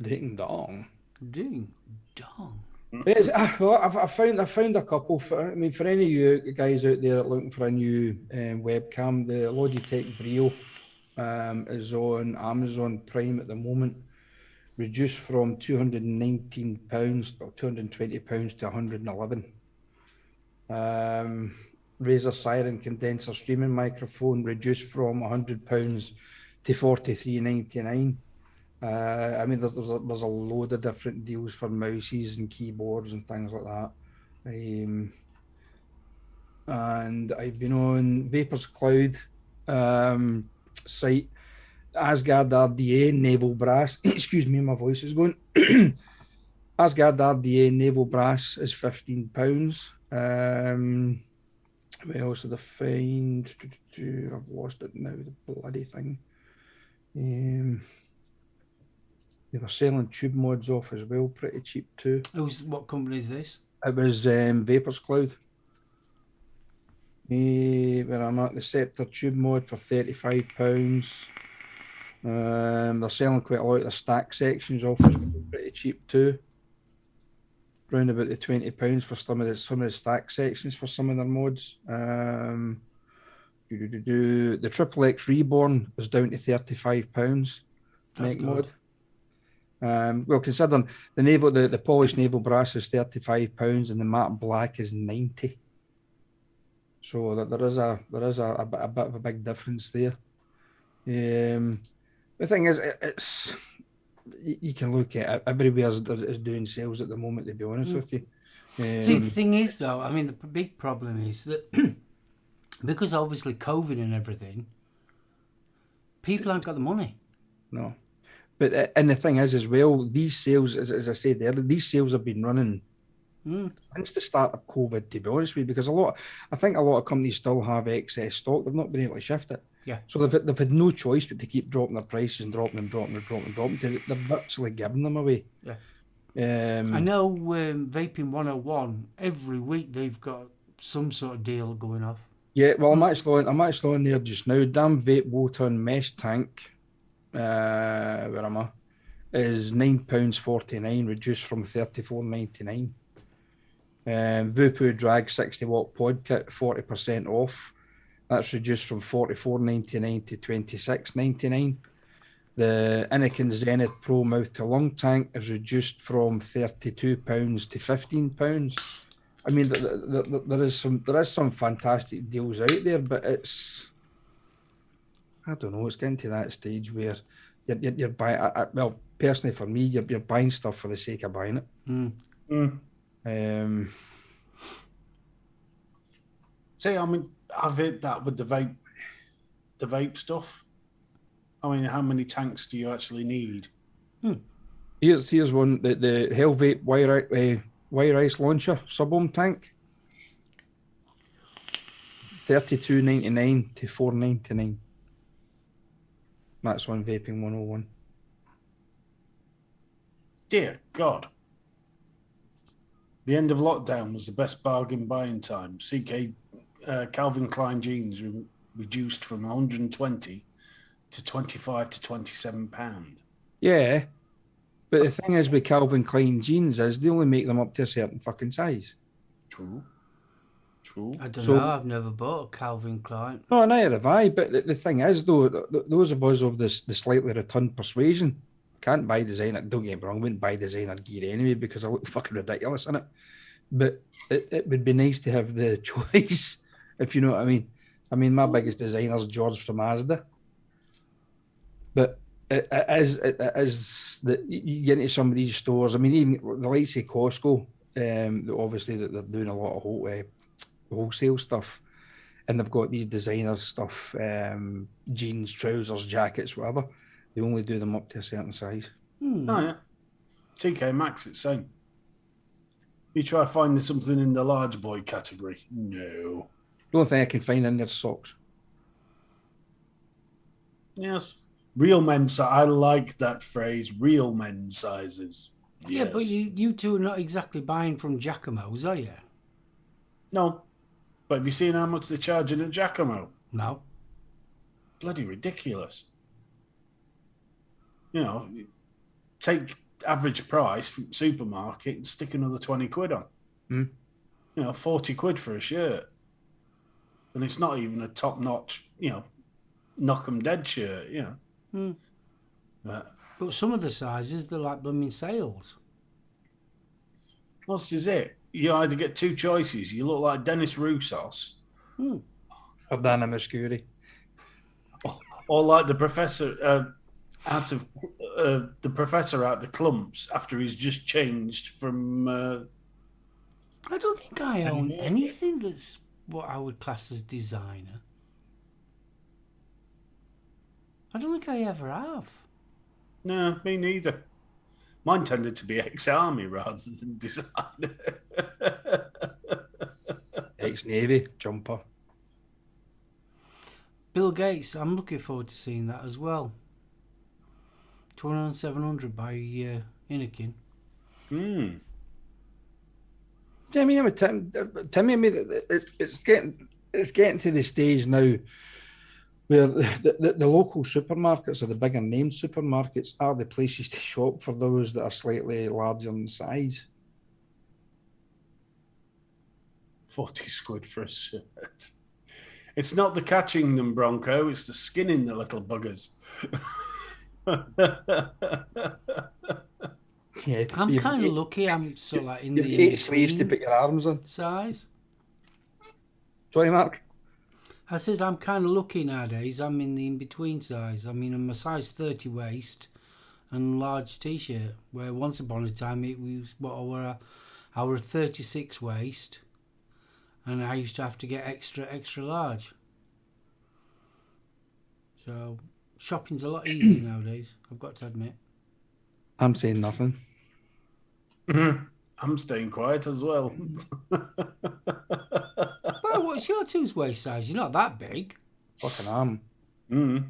Ding dong. Ding dong. Yes, well, I found a couple. For any of you guys out there looking for a new webcam, the Logitech Brio is on Amazon Prime at the moment, reduced from £219 or £220 to £111. Razer Siren condenser streaming microphone reduced from £100 to £43.99. There's a load of different deals for mouses and keyboards and things like that. And I've been on Vapor's Cloud site, Asgard RDA Naval Brass. Excuse me, my voice is going. Asgard RDA Naval Brass is £15. What else did I find? I've lost it now, the bloody thing. They were selling tube mods off as well, pretty cheap too. What company is this? It was Vapors Cloud. Where I'm at, the Scepter tube mod for £35. They're selling quite a lot of the stack sections off as well, pretty cheap too. Round about the £20 for some of the stack sections for some of their mods. The Triple X Reborn is down to £35. That's good. Mod. Well, considering the polished naval brass is £35 and the matte black is £90. So there is a bit of a big difference there. The thing is, it's you can look at it, everywhere is doing sales at the moment, to be honest with you. See, the thing is, though, I mean, the big problem is that because obviously COVID and everything, people haven't got the money. No. But and the thing is as well, these sales, as I said earlier, these sales have been running since the start of COVID, to be honest with you, because I think a lot of companies still have excess stock. They've not been able to shift it. Yeah. So they've had no choice but to keep dropping their prices and dropping them. They're virtually giving them away. Yeah. I know Vaping 101, every week they've got some sort of deal going off. Yeah, well, I'm actually on there just now. Damn Vape Wotan Mesh Tank, where am I? Is £9.49, reduced from £34.99. Vupu Drag 60 watt pod kit, 40% off. That's reduced from £44.99 to £26.99. The Anakin Zenith Pro mouth to lung tank is reduced from £32 to £15. I mean, there is some fantastic deals out there, but I don't know. It's getting to that stage where you're buying. Well, personally for me, you're buying stuff for the sake of buying it. See, I mean, I've hit that with the vape stuff. I mean, how many tanks do you actually need? Here's one, the Hellvape wire ice launcher SoulOhm tank, $32.99 to $4.99. That's on Vaping 101. Dear God. The end of lockdown was the best bargain buying time. Calvin Klein jeans reduced from 120 to 25 to 27 pound. Yeah, but the thing is with Calvin Klein jeans is they only make them up to a certain fucking size. True. I don't know. I've never bought a Calvin Klein. No, neither have I. But the thing is, though, those of us of the slightly rotund persuasion can't buy designer. Don't get me wrong, I wouldn't buy designer gear anyway because I look fucking ridiculous in it. But it would be nice to have the choice, if you know what I mean. I mean, my biggest designer is George from Mazda. But it is that you get into some of these stores. I mean, even the likes of Costco, obviously that they're doing a lot of wholesale stuff, and they've got these designer stuff, jeans, trousers, jackets, whatever. They only do them up to a certain size. Oh yeah, TK Maxx, it's same. You try finding something in the large boy category. No. The only thing I can find in there is socks. Yes. Real men's. I like that phrase. Real men's sizes. Yeah, but you two are not exactly buying from Giacomo's, are you? No. But have you seen how much they're charging at Giacomo? No. Bloody ridiculous. You know, take average price from the supermarket and stick another 20 quid on. You know, 40 quid for a shirt. And it's not even a top notch, knock 'em dead shirt, But some of the sizes, they're like blooming sales. What's is it? You either get two choices. You look like Dennis Roussos. Or Dana Muscuri. Or like the professor out of the professor out the clumps after he's just changed from. I don't think I own anything that's what I would class as designer. I don't think I ever have. No, me neither. Mine tended to be ex-army rather than designer. Ex-Navy jumper. Bill Gates, I'm looking forward to seeing that as well. 2,700 by Innikin. Hmm. Yeah, I mean, Timmy, I mean, it's getting to the stage now where the local supermarkets or the bigger name supermarkets are the places to shop for those that are slightly larger in size. 40 quid for a shirt. It's not the catching them, Bronco. It's the skinning the little buggers. Yeah, I'm kind of lucky. I'm sort of like in you've the 8 sleeves to in-between put your arms on. size. Sorry, Mark. I said I'm kind of lucky nowadays. I'm in the in-between size. I mean, I'm a size 30 waist and large t-shirt. Where once upon a time it was I were a 36 waist, and I used to have to get extra large. So shopping's a lot easier nowadays, I've got to admit. I'm saying nothing. I'm staying quiet as well. Well, what's your two's waist size? You're not that big. Fucking arm. Mm.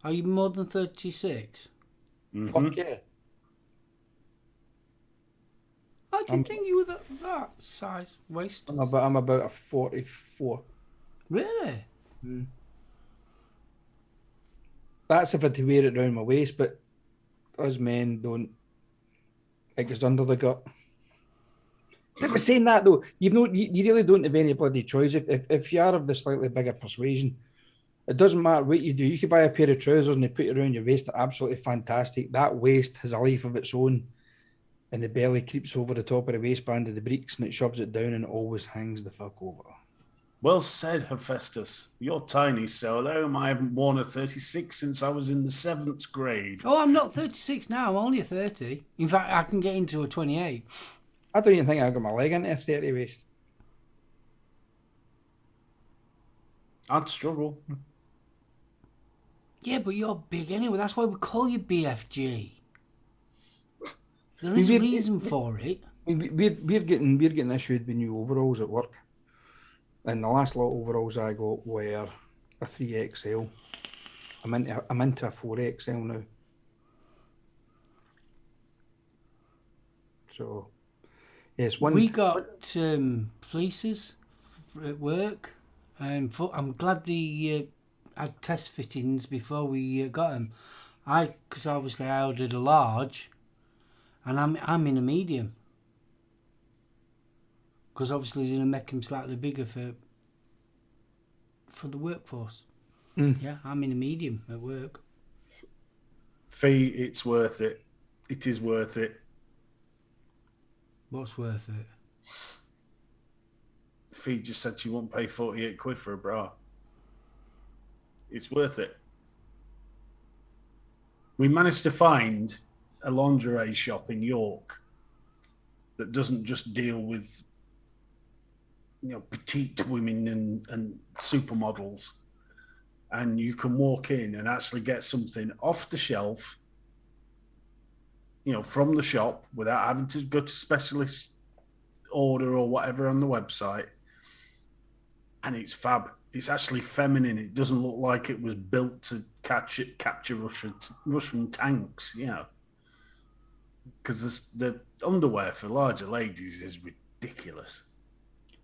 Are you more than 36? Fuck yeah. I didn't think you were that size waist. I'm about a 44. Really? That's if I to wear it around my waist, but us men don't. It goes under the gut. But saying that though, you really don't have any bloody choice. If you are of the slightly bigger persuasion, it doesn't matter what you do. You could buy a pair of trousers and they put it around your waist. They're absolutely fantastic. That waist has a life of its own, and the belly creeps over the top of the waistband of the breeks and it shoves it down and it always hangs the fuck over. Well said, Hephaestus. You're tiny, SoulOhm. I haven't worn a 36 since I was in the 7th grade. Oh, I'm not 36 now. I'm only a 30. In fact, I can get into a 28. I don't even think I got my leg into a 30 waist. I'd struggle. Yeah, but you're big anyway. That's why we call you BFG. There is a reason for it. We're getting issued with new overalls at work, and the last lot of overalls I got were a 3XL. I'm into a 4XL now. So, yes, We got fleeces at work, and I'm glad they had test fittings before we got them. Because obviously I ordered a large, and I'm in a medium. Because obviously they're going to make them slightly bigger for the workforce. Yeah, I'm in a medium at work. Fee, it's worth it. It is worth it. What's worth it? Fee just said she won't pay 48 quid for a bra. It's worth it. We managed to find a lingerie shop in York that doesn't just deal with, petite women and supermodels. And you can walk in and actually get something off the shelf, from the shop without having to go to specialist order or whatever on the website. And it's fab. It's actually feminine. It doesn't look like it was built to capture Russian tanks, because the underwear for larger ladies is ridiculous.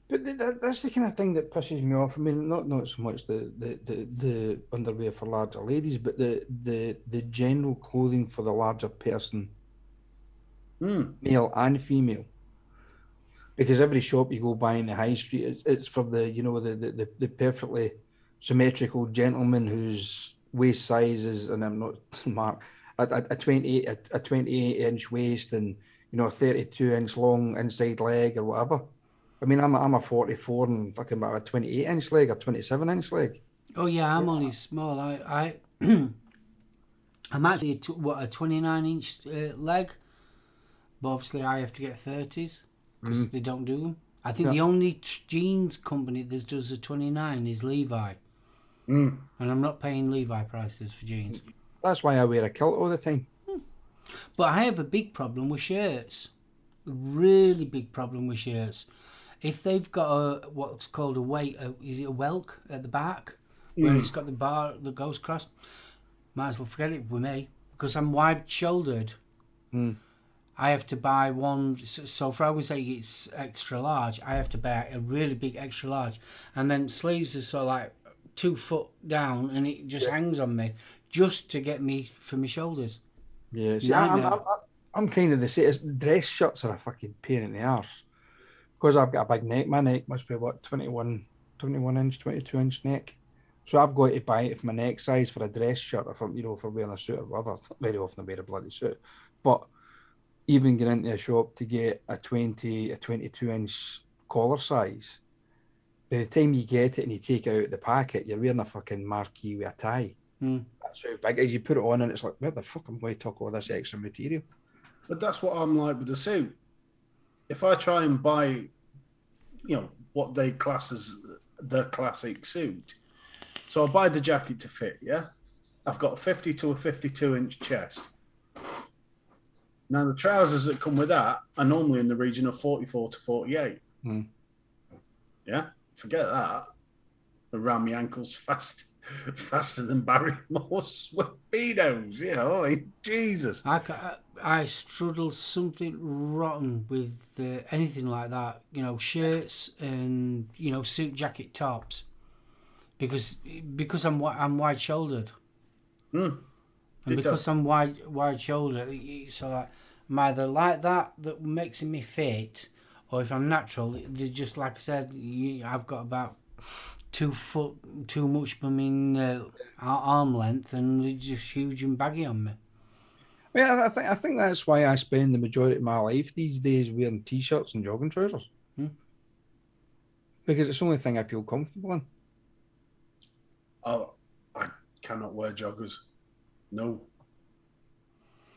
But that's the kind of thing that pisses me off. I mean, not so much the underwear for larger ladies, but the general clothing for the larger person, male and female. Because every shop you go by in the high street, it's for the perfectly symmetrical gentleman whose waist size is, and I'm not Mark, a 28-inch waist and a 32-inch long inside leg or whatever. I mean, I'm a 44 and fucking about a 28-inch leg or 27-inch leg. Oh yeah, I'm only small. I'm actually a 29-inch leg, but obviously I have to get 30s because they don't do them. I think the only jeans company that does a 29 is Levi, and I'm not paying Levi prices for jeans. That's why I wear a kilt all the time. But I have a big problem with shirts. A really big problem with shirts. If they've got what's called a weight, is it a welt at the back? where it's got the bar that goes across. Might as well forget it with me because I'm wide-shouldered. I have to buy one. So for argument's sake, it's extra large. I have to buy a really big extra large, and then sleeves are sort of like 2 foot down, and it just hangs on me just to get me for my shoulders. Yeah, see, I'm kind of the same. Dress shirts are a fucking pain in the arse because I've got a big neck. My neck must be what 21 inch, 22 inch neck. So I've got to buy it for my neck size for a dress shirt if I'm, if I'm wearing a suit or whatever. Very often I wear a bloody suit, but even get into a shop to get a 22 inch collar size. By the time you get it and you take it out of the packet, you're wearing a fucking marquee with a tie. That's how big it is. You put it on and it's like, where the fuck am I going to talk all this extra material? But that's what I'm like with the suit. If I try and buy, what they class as the classic suit, so I buy the jacket to fit, yeah? I've got a 50 to a 52 inch chest. Now, the trousers that come with that are normally in the region of 44 to 48. Yeah? Forget that. Around my ankles faster than Barry Moore's Speedos, Jesus. I struggle something rotten with anything like that, shirts and, suit jacket tops. Because I'm wide-shouldered. And because I'm wide-shouldered, so like, I'm either like that makes me fit, or if I'm natural, they're just like I said, I've got about 2 foot too much arm length, and they're just huge and baggy on me. I think that's why I spend the majority of my life these days wearing t-shirts and jogging trousers. Because it's the only thing I feel comfortable in. Oh, I cannot wear joggers. No.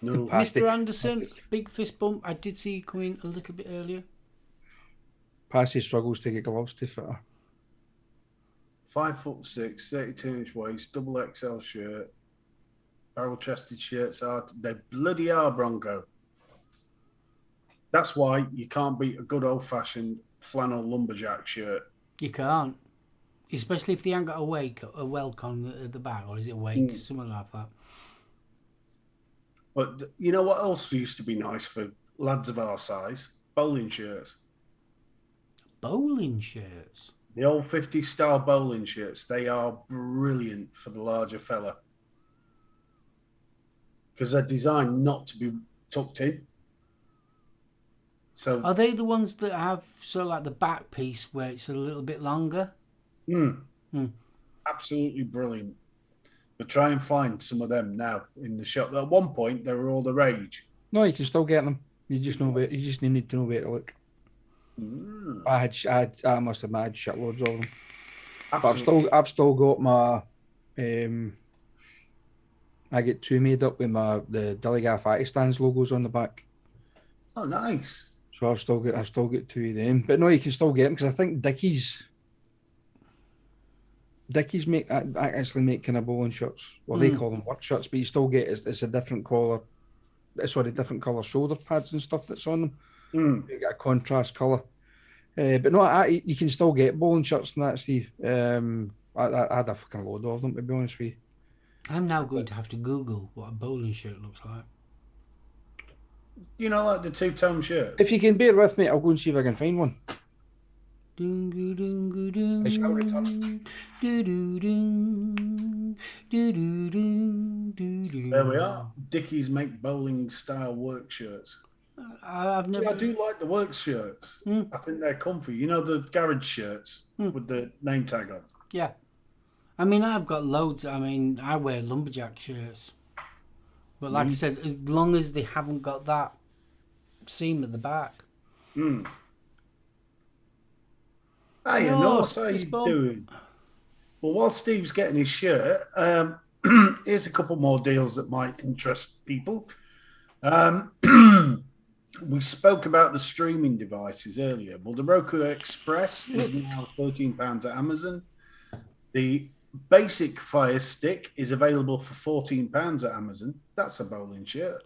Mr. Anderson, big fist bump. I did see you come in a little bit earlier. Passy struggles to get gloves to fit her. 5'6", 32 inch waist, double XL shirt, barrel chested shirts they bloody are, Bronco. That's why you can't beat a good old fashioned flannel lumberjack shirt. You can't. Especially if they haven't got a wake on the back, or is it a wake? Something like that. But you know what else used to be nice for lads of our size? Bowling shirts. Bowling shirts? The old 50s style bowling shirts. They are brilliant for the larger fella. Because they're designed not to be tucked in. So are they the ones that have sort of like the back piece where it's a little bit longer? Absolutely brilliant. But try and find some of them now in the shop. At one point, they were all the rage. No, you can still get them. You just need to know where to look. I must have had shitloads of them. Absolutely. But I've still got my. I get two made up with the Dilligaff Fatty Stands logos on the back. Oh, nice. So I've still got two of them. But no, you can still get them because I think Dickies actually make kind of bowling shirts. Well, they call them work shirts, but you still get it's a different colour. Different colour shoulder pads and stuff that's on them. You get a contrast colour. But no, you can still get bowling shirts and that, Steve. I had a fucking load of them, to be honest with you. I'm now going to have to Google what a bowling shirt looks like. Like the two-tone shirts? If you can bear with me, I'll go and see if I can find one. I shall return. There we are. Dickies make bowling style work shirts. I do like the work shirts. I think they're comfy. The garage shirts with the name tag on. Yeah. I mean, I've got loads. I mean, I wear lumberjack shirts. But like I said, as long as they haven't got that seam at the back. Hey, how you doing? Well, while Steve's getting his shirt, here's a couple more deals that might interest people. We spoke about the streaming devices earlier. Well, the Roku Express is now £13 at Amazon. The basic Fire Stick is available for £14 at Amazon. That's a bowling shirt.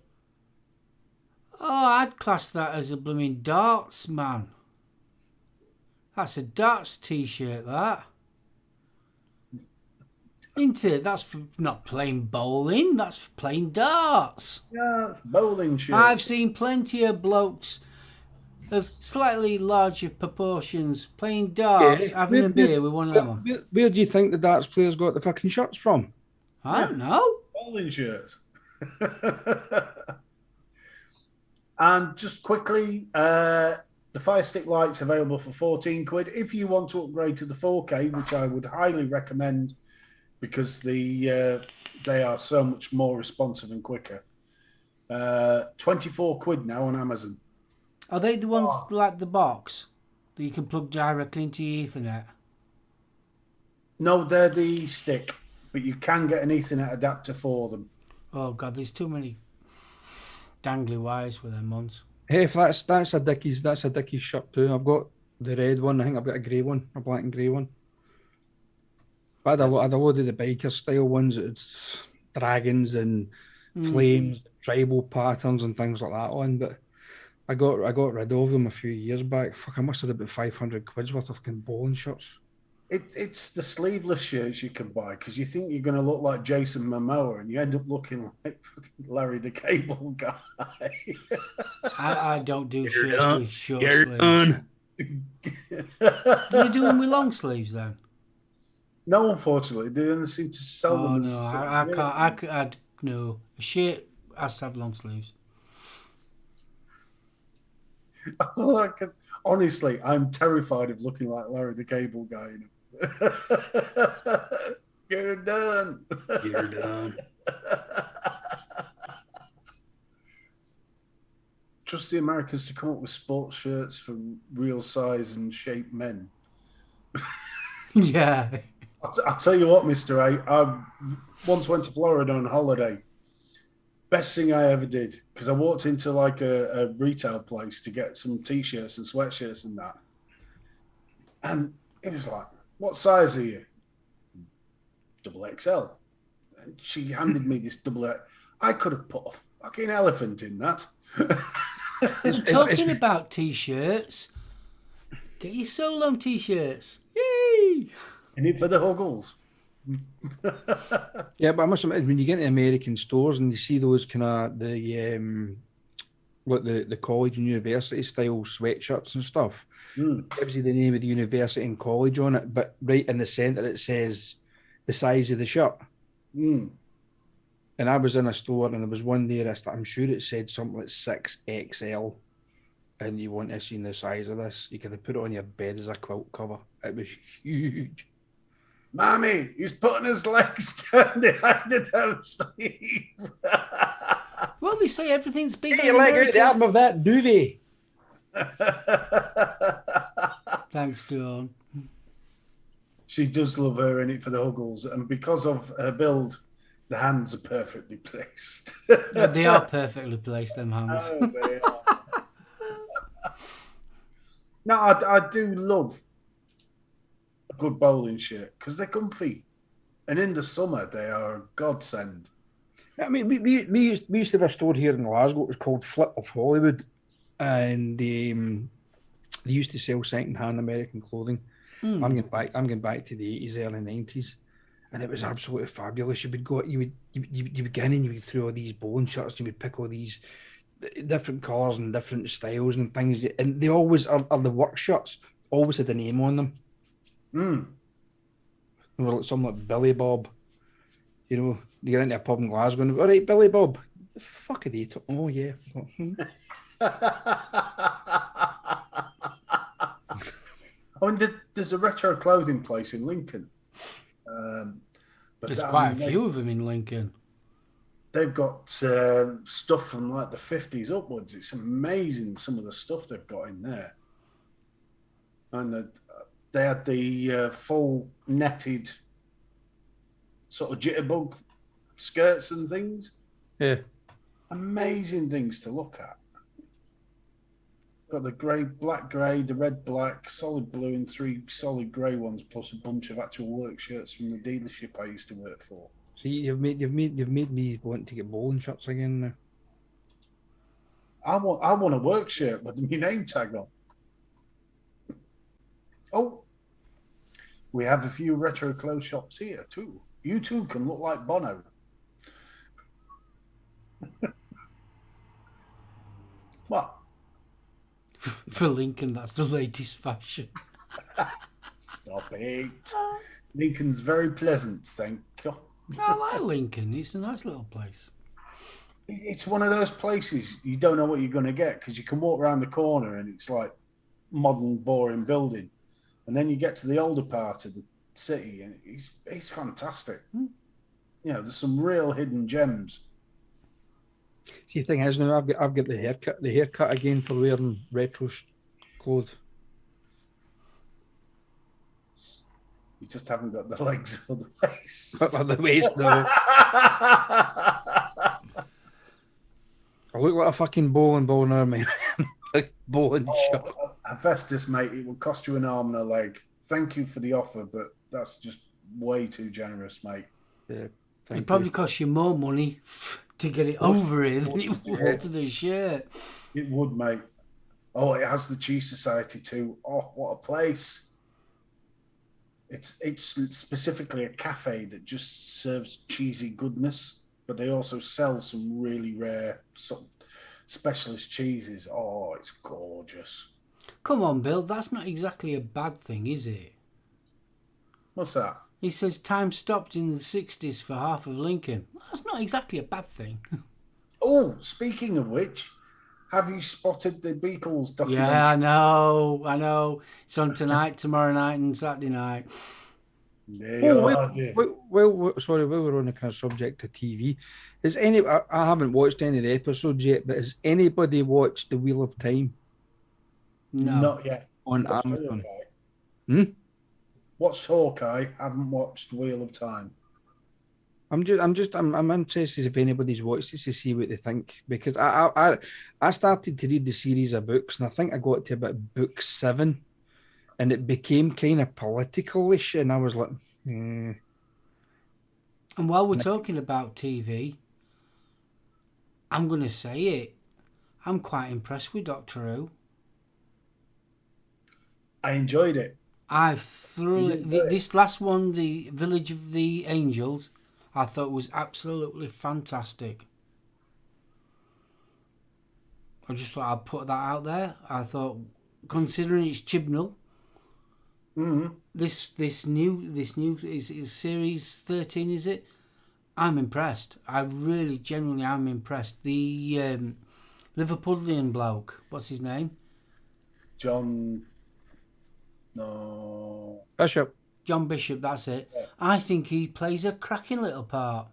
Oh, I'd class that as a blooming darts, man. That's a darts t-shirt, that. Isn't it? That's for not playing bowling. That's for playing darts. Yeah, it's bowling shirts. I've seen plenty of blokes of slightly larger proportions playing darts, having a beer with one of them. Where do you think the darts players got the fucking shirts from? I don't know. Bowling shirts. And just quickly, the Fire Stick Lite's available for 14 quid. If you want to upgrade to the 4K, which I would highly recommend because they are so much more responsive and quicker. 24 quid now on Amazon. Are they the ones like the box that you can plug directly into your Ethernet? No, they're the stick, but you can get an Ethernet adapter for them. Oh God, there's too many dangly wires with them ones. Hey, if that's a Dickies shirt too. I've got the red one. I think I've got a grey one, a black and grey one. But I had a load of the biker style ones. It's dragons and flames, tribal patterns and things like that on. But I got rid of them a few years back. Fuck, I must have had about 500 quid's worth of fucking bowling shirts. It's the sleeveless shirts you can buy because you think you're going to look like Jason Momoa and you end up looking like fucking Larry the Cable Guy. I don't do shirts with short sleeves. Done. Do you do them with long sleeves then? No, unfortunately, they don't seem to sell them. No, I can't. No, a shirt has to have long sleeves. Honestly, I'm terrified of looking like Larry the Cable Guy. You're done. You're done. Trust the Americans to come up with sports shirts for real size and shape men. Yeah. I'll tell you what, Mr. A, I once went to Florida on holiday. Best thing I ever did, because I walked into like a retail place to get some T-shirts and sweatshirts and that. And it was like, what size are you? XXL. And she handed me this double X. I could have put a fucking elephant in that. Talking about T-shirts, get your SoulOhm T-shirts. Yay! In it for the Huggles. Yeah, but I must admit, when you get into American stores and you see those kind of the college and university style sweatshirts and stuff, it gives you the name of the university and college on it, but right in the centre it says the size of the shirt. And I was in a store and there was one there, I'm sure it said something like 6XL, and you want to see the size of this, you could have put it on your bed as a quilt cover. It was huge. Mommy, he's putting his legs down behind the damn sleeve. Well, they say everything's big. Get your leg out the arm of that duvet. Thanks, Dawn. She does love her in it for the Huggles, and because of her build, the hands are perfectly placed. Yeah, they are perfectly placed, them hands. Oh, they are. No, I do love a good bowling shirt because they're comfy, and in the summer they are a godsend. I mean, we used to have a store here in Glasgow. It was called Flip of Hollywood, and they used to sell second-hand American clothing. I'm going back to the 80s, early 90s, and it was absolutely fabulous. You would go in and you would through all these bowling shirts. You would pick all these different colours and different styles and things, and they always are the work shirts. Always had a name on them. They were like something like Billy Bob. You know, you get into a pub in Glasgow and, all right, Billy Bob. The fuck are they? Oh, yeah. I mean, there's a retro clothing place in Lincoln. But there's quite a few of them in Lincoln. They've got stuff from like the 50s upwards. It's amazing some of the stuff they've got in there. And they had the full netted sort of jitterbug skirts and things. Yeah. Amazing things to look at. Got the black grey, the red black, solid blue, and 3 solid grey ones, plus a bunch of actual work shirts from the dealership I used to work for. See, you've made me want to get bowling shirts again now. I want a work shirt with my name tag on. Oh, we have a few retro clothes shops here too. You two can look like Bono. What? For Lincoln, that's the latest fashion. Stop it. Lincoln's very pleasant, thank you. I like Lincoln. It's a nice little place. It's one of those places you don't know what you're going to get because you can walk around the corner and it's like modern, boring building. And then you get to the older part of the city and it's fantastic. You know, there's some real hidden gems. See, the thing is now, I've got the haircut again for wearing retro clothes. You just haven't got the legs or the waist. Or the waist, no. I look like a fucking bowling ball now, man. Like bowling shirt. Hephaestus, mate, it will cost you an arm and a leg. Thank you for the offer, but that's just way too generous, mate. Yeah, It probably costs you more money to get it over here than it would to the shirt. It would, mate. Oh, it has the Cheese Society too. Oh, what a place. It's specifically a cafe that just serves cheesy goodness, but they also sell some really rare sort of specialist cheeses. Oh, it's gorgeous. Come on, Bill, that's not exactly a bad thing, is it? What's that? He says time stopped in the 60s for half of Lincoln. That's not exactly a bad thing. Oh, speaking of which, have you spotted the Beatles documentary? Yeah, I know. It's on tonight, tomorrow night and Saturday night. Well, sorry, while we're on the kind of subject to TV, I haven't watched any of the episodes yet, but has anybody watched The Wheel of Time? No. Not yet. On Watched Amazon. Hawkeye. Watched Hawkeye, haven't watched Wheel of Time. I'm interested if anybody's watched it to see what they think, because I started to read the series of books and I think I got to about book 7 and it became kind of political-ish and I was like, And while we're talking about TV, I'm going to say it. I'm quite impressed with Doctor Who. I enjoyed it. I've thoroughly... This last one, The Village of the Angels, I thought was absolutely fantastic. I just thought I'd put that out there. I thought, considering it's Chibnall, this new is series 13, is it? I'm impressed. I really, genuinely am impressed. The Liverpudlian bloke, what's his name? Bishop. John Bishop, that's it. Yeah. I think he plays a cracking little part.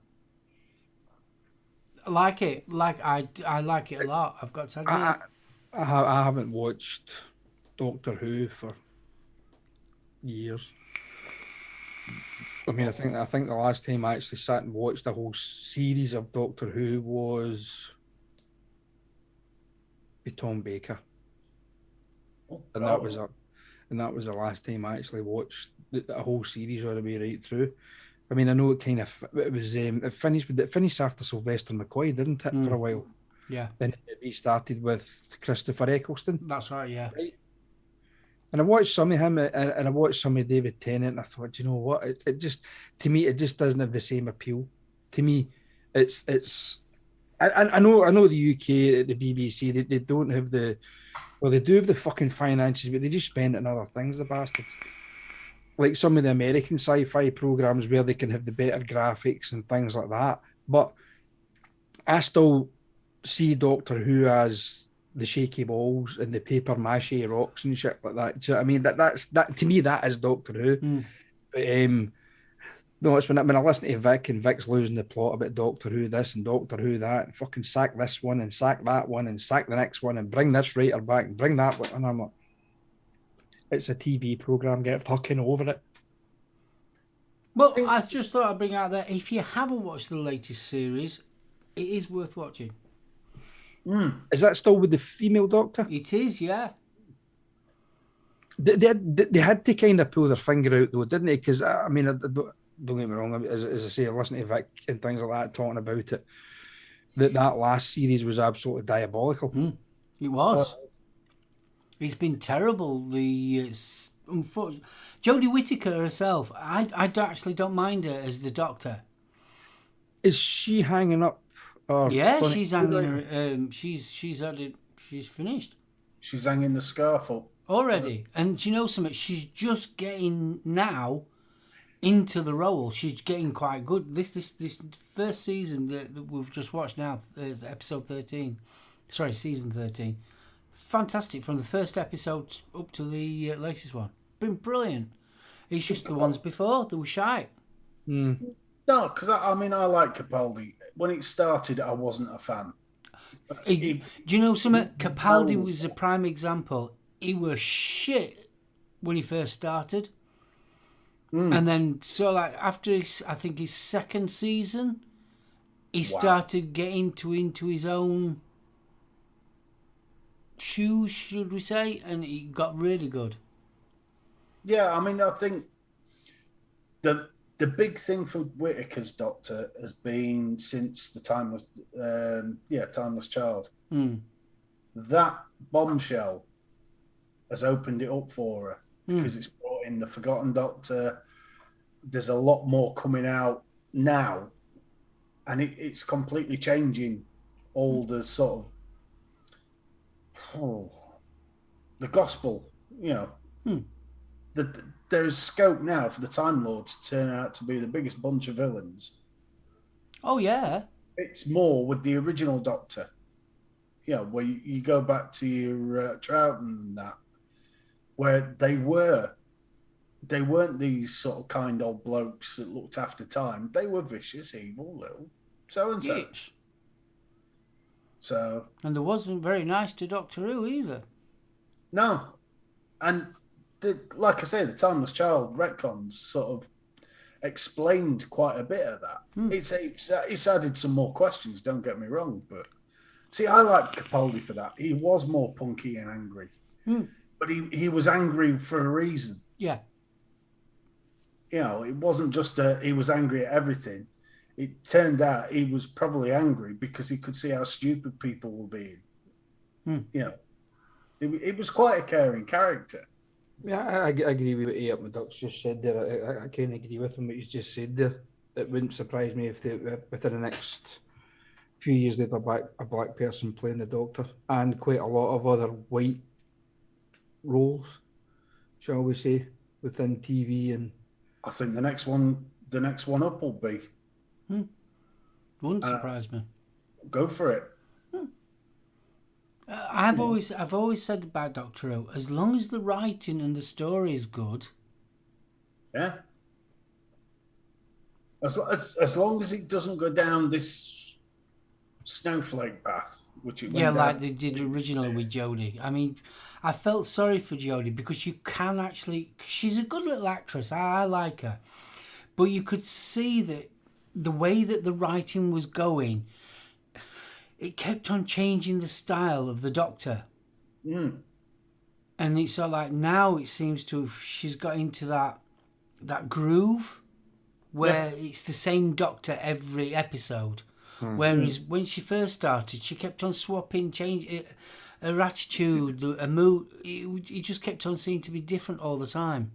I like it. I like it a lot. I've got to admit. I haven't watched Doctor Who for years. I mean, I think the last time I actually sat and watched a whole series of Doctor Who was with Tom Baker, and that was the last time I actually watched the whole series all the way right through. I mean, I know it finished after Sylvester McCoy, didn't it, for a while? Yeah. Then it restarted with Christopher Eccleston. That's right, yeah. Right. And I watched some of him, and I watched some of David Tennant, and I thought, you know what? It just, to me, it just doesn't have the same appeal. To me, it's. I know the UK, the BBC, they don't have the, well, they do have the fucking finances, but they just spend it on other things, the bastards. Like some of the American sci-fi programs where they can have the better graphics and things like that. But I still see Doctor Who as the shaky balls and the paper mache rocks and shit like that. Do you know what I mean? That to me, that is Doctor Who. But no, it's when I listen to Vic and Vic's losing the plot about Doctor Who this and Doctor Who that, and fucking sack this one and sack that one and sack the next one and bring this writer back and bring that one, and I'm like, it's a TV program, get fucking over it. Well, I just thought I'd bring out that if you haven't watched the latest series, it is worth watching. Is that still with the female Doctor? It is, yeah. They had to kind of pull their finger out though, didn't they? Because I mean, don't get me wrong, as I say, I listen to Vic and things like that talking about it. That last series was absolutely diabolical. It was. It's been terrible. The unfortunately, Jodie Whittaker herself, I actually don't mind her as the Doctor. Is she hanging up? Yeah, she's hanging her. She's had it. She's finished She's hanging the scarf up. already. And do you know something? She's just getting now into the role. She's getting quite good. This first season that we've just watched now, episode 13. Sorry, season 13. Fantastic from the first episode up to the latest one. Been brilliant. It's just the ones before that were shite. No, because I mean, I like Capaldi. When it started, I wasn't a fan. Do you know something? Capaldi was a prime example. He was shit when he first started. And then, so like after I think his second season, he started getting into his own shoes, should we say, and he got really good. Yeah, I mean, I think the big thing for Whittaker's Doctor has been since the Timeless Child. That bombshell has opened it up for her because it's brought in the Forgotten Doctor. There's a lot more coming out now, and it's completely changing all the sort of the gospel, you know. There's scope now for the Time Lords to turn out to be the biggest bunch of villains. Oh yeah, it's more with the original Doctor. Yeah, where you go back to your Troughton and that, where they weren't these sort of kind old blokes that looked after time. They were vicious, evil, little so and so. yes. So, And there wasn't very nice to Doctor Who either. no, and like I say, the Timeless Child retcons sort of explained quite a bit of that. It's added some more questions. Don't get me wrong, but see, I like Capaldi for that. He was more punky and angry, but he was angry for a reason. Yeah. You know, it wasn't just he was angry at everything. It turned out he was probably angry because he could see how stupid people were being. You know, it was quite a caring character. Yeah, I agree with what McDuck's just said there. I can't agree with him what he's just said there. It wouldn't surprise me if within the next few years they'd have a black person playing the Doctor and quite a lot of other white roles, shall we say, within TV. And I think the next one up will be. Wouldn't surprise me. Go for it. I've always said about Doctor Who, as long as the writing and the story is good. Yeah. As long as it doesn't go down this snowflake path, which it went down. Like they did originally with Jodie. I mean, I felt sorry for Jodie because you can actually. She's a good little actress. I like her, but you could see that the way that the writing was going, it kept on changing the style of the Doctor. And it's sort of like now it seems to have, she's got into that groove where it's the same Doctor every episode. Whereas when she first started, she kept on swapping, changing her attitude, her mood. It just kept on seeming to be different all the time.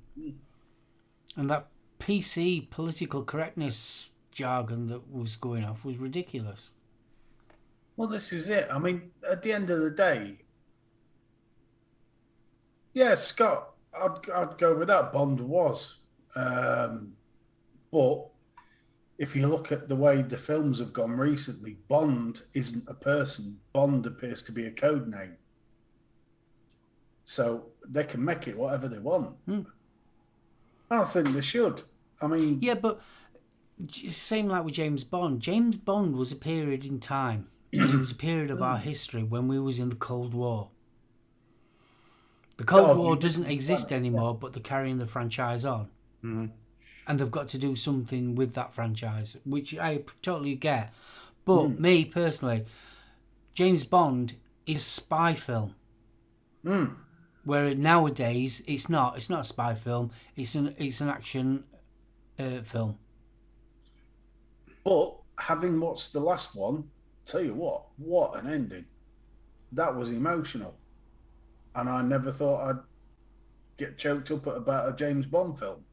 And that PC political correctness jargon that was going off was ridiculous. Well, this is it. I mean, at the end of the day, yeah, Scott, I'd go with that. Bond was. But if you look at the way the films have gone recently, Bond isn't a person. Bond appears to be a code name. So they can make it whatever they want. I don't think they should. I mean... Yeah, but same like with James Bond. James Bond was a period in time. And it was a period of our history when we was in the Cold War. The Cold War doesn't exist anymore, but they're carrying the franchise on. And they've got to do something with that franchise, which I totally get. But me, personally, James Bond is a spy film. Where nowadays, it's not. It's not a spy film. It's an action film. But having watched the last one, tell you what an ending. That was emotional. And I never thought get choked up about a James Bond film.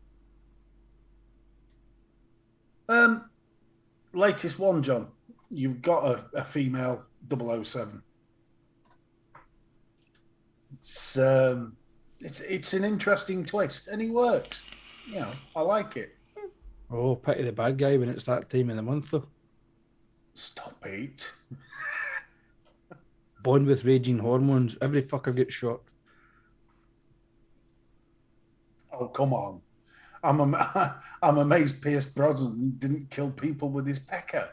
Latest one, John. You've got a female 007. It's an interesting twist, and he works. You know, I like it. Oh, pity the bad guy when it's that time of the month, though. Stop it. Bond with raging hormones. Every fucker gets shot. Oh, come on. I'm amazed Pierce Brosnan didn't kill people with his pecker.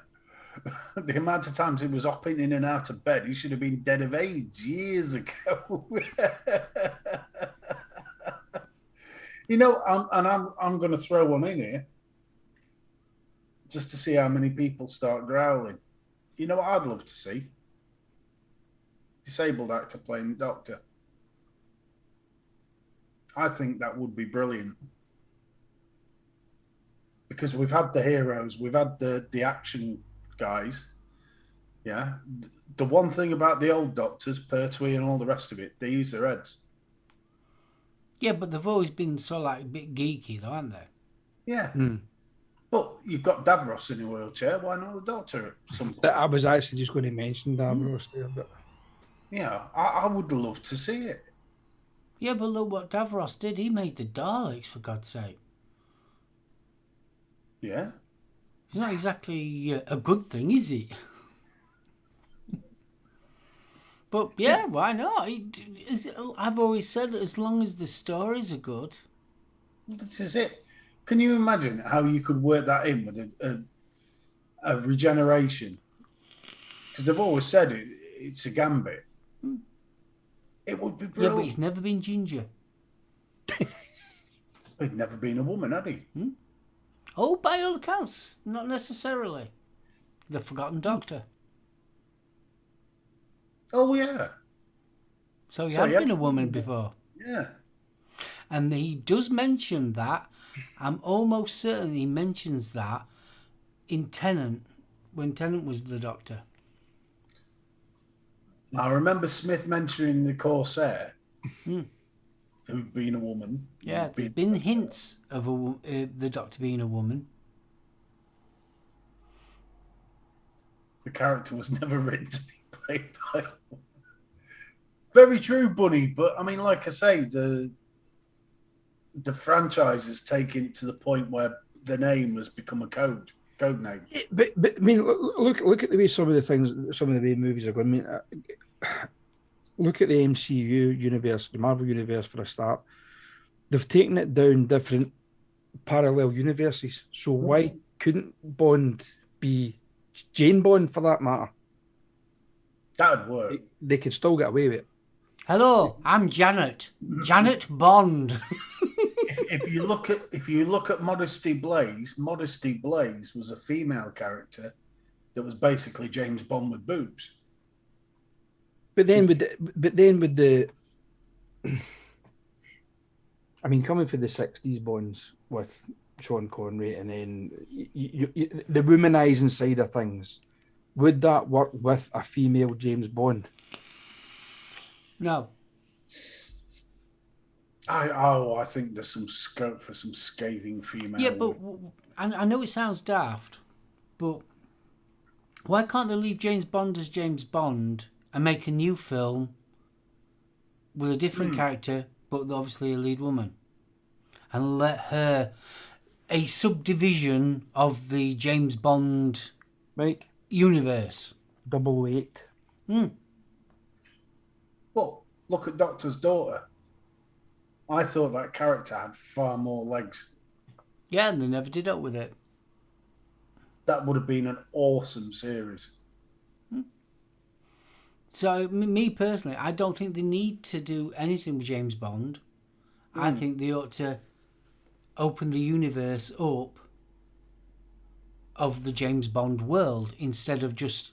The amount of times he was hopping in and out of bed, he should have been dead of AIDS years ago. You know, I'm going to throw one in here just to see how many people start growling. You know what I'd love to see? Disabled actor playing the Doctor. I think that would be brilliant. Because we've had the heroes, we've had the action guys. Yeah. The one thing about the old Doctors, Pertwee and all the rest of it, they use their heads. Yeah, but they've always been sort of like a bit geeky, though, haven't they? Yeah. But you've got Davros in a wheelchair. Why not a Doctor at some point? I was actually just going to mention Davros there, but Yeah, I would love to see it. Yeah, but look what Davros did. He made the Daleks, for God's sake. Yeah. It's not exactly a good thing, is it? But yeah, why not? I've always said that as long as the stories are good. This is it. Can you imagine how you could work that in with a regeneration? Because they've always said it's a gambit. It would be brilliant. Yeah, but he's never been ginger. He'd never been a woman, had he? Oh, by all accounts, not necessarily. The Forgotten Doctor. Oh, yeah. So he had been a woman before. Yeah. And he does mention that. I'm almost certain he mentions that in Tennant, when Tennant was the Doctor. I remember Smith mentioning the Corsair, who'd been a woman. Yeah, there's been hints of the Doctor being a woman. The character was never written to be played by a woman. Very true, Bunny. But I mean, like I say, the franchise has taken it to the point where the name has become a code name. But I mean, look at the way some of the way movies are going. I mean, look at the MCU universe, the Marvel universe for a start. They've taken it down different parallel universes. So why couldn't Bond be Jane Bond for that matter? That'd work. They could still get away with it. Hello, I'm Janet. Janet Bond. If you look at Modesty Blaze was a female character that was basically James Bond with boobs. But then with the I mean, coming for the 60s Bonds with Sean Connery, and then the womanizing side of things, would that work with a female James Bond? No. I think there's some scope for some scathing female. Yeah, but I know it sounds daft, but why can't they leave James Bond as James Bond and make a new film with a different character, but obviously a lead woman, and let her a subdivision of the James Bond Mike universe? 008. Well, look at Doctor's daughter. I thought that character had far more legs. Yeah, and they never did up with it. That would have been an awesome series. So, me personally, I don't think they need to do anything with James Bond. I think they ought to open the universe up of the James Bond world instead of just,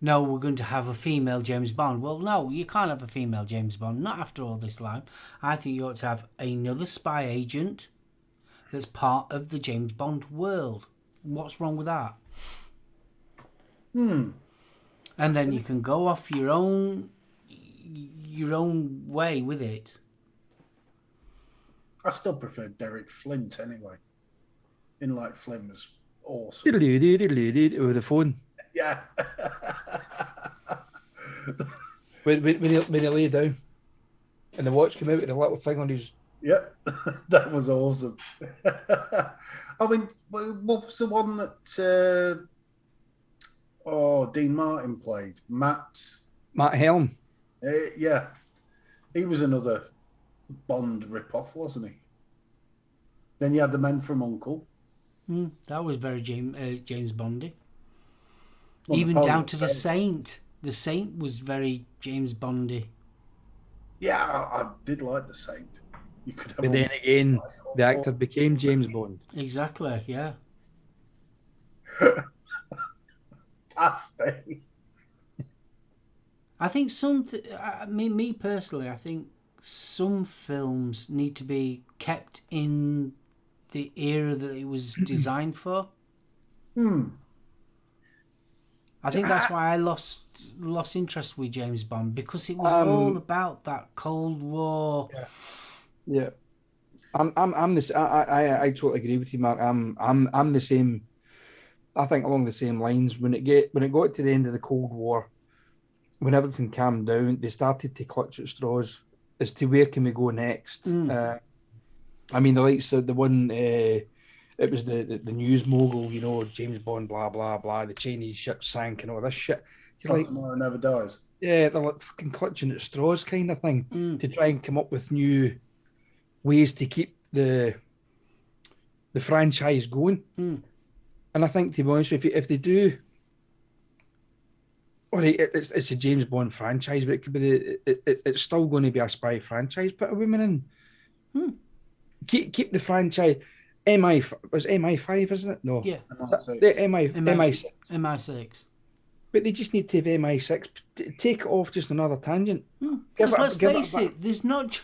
no, we're going to have a female James Bond. Well, no, you can't have a female James Bond, not after all this time. I think you ought to have another spy agent that's part of the James Bond world. What's wrong with that? And then you can go off your own way with it. I still prefer Derek Flint anyway. In like Flint was awesome. With the phone. Yeah. When he lay down and the watch came out with a little thing on his. Yeah, that was awesome. I mean, what was the one that Dean Martin played? Matt Helm. Yeah, he was another Bond rip-off, wasn't he? Then you had the Men from U.N.C.L.E. That was very James Bondy. Well, Even Napoleon down to the Saint. Saint. The Saint was very James Bondy. Yeah, I did like the Saint. You could have But then again, the actor became James Bond. Exactly, yeah. Fantastic. I think me personally, I think some films need to be kept in the era that it was designed for. I think that's why I lost interest with James Bond, because it was all about that Cold War. Yeah. I'm this. I totally agree with you, Mark. I'm the same. I think along the same lines. When it got to the end of the Cold War, when everything calmed down, they started to clutch at straws as to where can we go next. I mean, the likes of the one. It was the news mogul, you know, James Bond, blah blah blah. The Chinese ship sank and all this shit. You're like, Tomorrow Never Dies. Yeah, they're like fucking clutching at straws, kind of thing, to try and come up with new ways to keep the franchise going. And I think, to be honest, if they do, all right, it's a James Bond franchise, but it could be it's still going to be a spy franchise. Put a woman in. Keep the franchise. MI5, isn't it? No. Yeah. MI6. MI6. But they just need to have MI6. Take it off just another tangent. Because let's face it, there's not...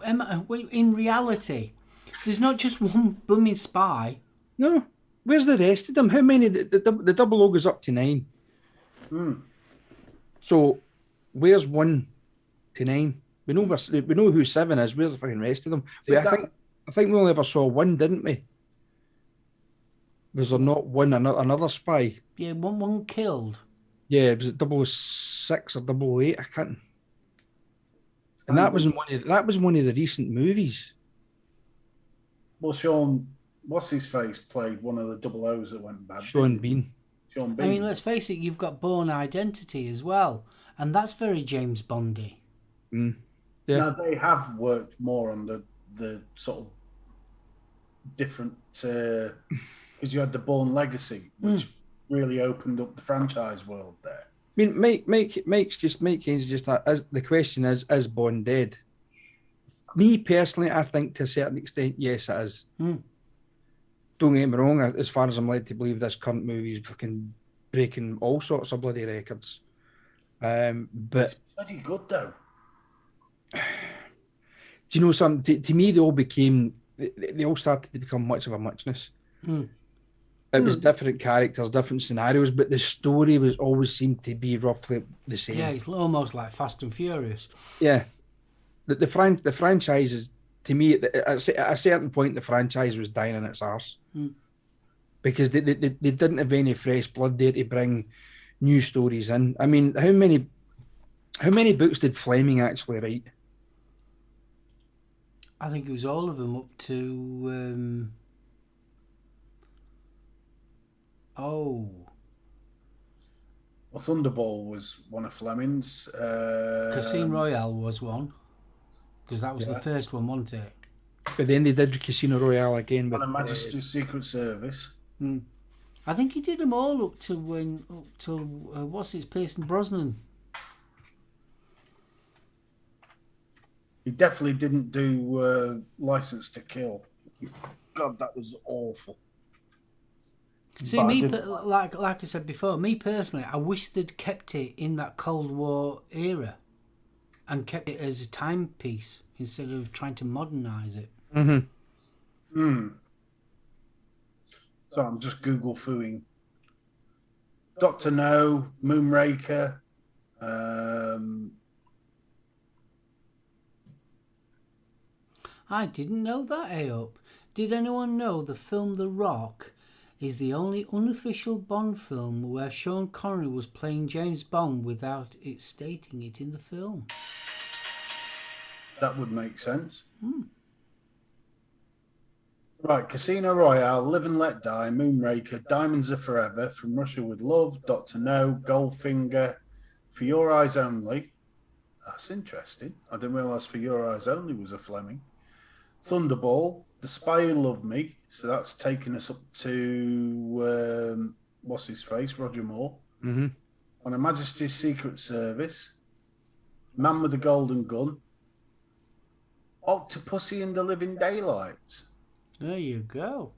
In reality, there's not just one blooming spy. No. Where's the rest of them? How many? The double O goes up to 9. So, where's 1 to 9? We know who 7 is. Where's the fucking rest of them? I think we only ever saw 1, didn't we? Was there not one another spy? Yeah, one killed. Yeah, was it 006 or 008? I can't. And that was one of the recent movies. Well, Sean, what's his face, played one of the double O's that went bad. Sean Bean. I mean, let's face it, you've got Bourne Identity as well, and that's very James Bondy. Yeah. Now they have worked more on the sort of different because you had the Bourne Legacy, which really opened up the franchise world there. I mean, Mike Haynes just as the question is Bond dead? Me personally, I think to a certain extent, yes, it is. Don't get me wrong. As far as I'm led to believe, this current movie is fucking breaking all sorts of bloody records. But it's bloody good though. Do you know something? To me, they all started to become much of a muchness. It was different characters, different scenarios, but the story was always seemed to be roughly the same. Yeah, it's almost like Fast and Furious. Yeah, the franchise is, to me, at a certain point, the franchise was dying in its arse because they didn't have any fresh blood there to bring new stories in. I mean, how many books did Fleming actually write? I think it was all of them up to. Well, Thunderball was one of Fleming's. Casino Royale was one, because that was the first one, wasn't it? But then they did Casino Royale again with Her Majesty's Secret Service. I think he did them all up to what's his Pierce Brosnan. He definitely didn't do License to Kill. God, that was awful. See, like I said before, me personally, I wish they'd kept it in that Cold War era and kept it as a timepiece instead of trying to modernise it. So I'm just Google fooing. Dr. No, Moonraker. I didn't know that, Up. Did anyone know the film The Rock is the only unofficial Bond film where Sean Connery was playing James Bond without it stating it in the film? That would make sense. Right, Casino Royale, Live and Let Die, Moonraker, Diamonds Are Forever, From Russia with Love, Dr. No, Goldfinger, For Your Eyes Only. That's interesting. I didn't realise For Your Eyes Only was a Fleming. Thunderball, The Spy Who Loved Me. So that's taking us up to, what's his face, Roger Moore. Mm-hmm. On Her Majesty's Secret Service, Man with the Golden Gun, Octopussy and the Living Daylights. There you go.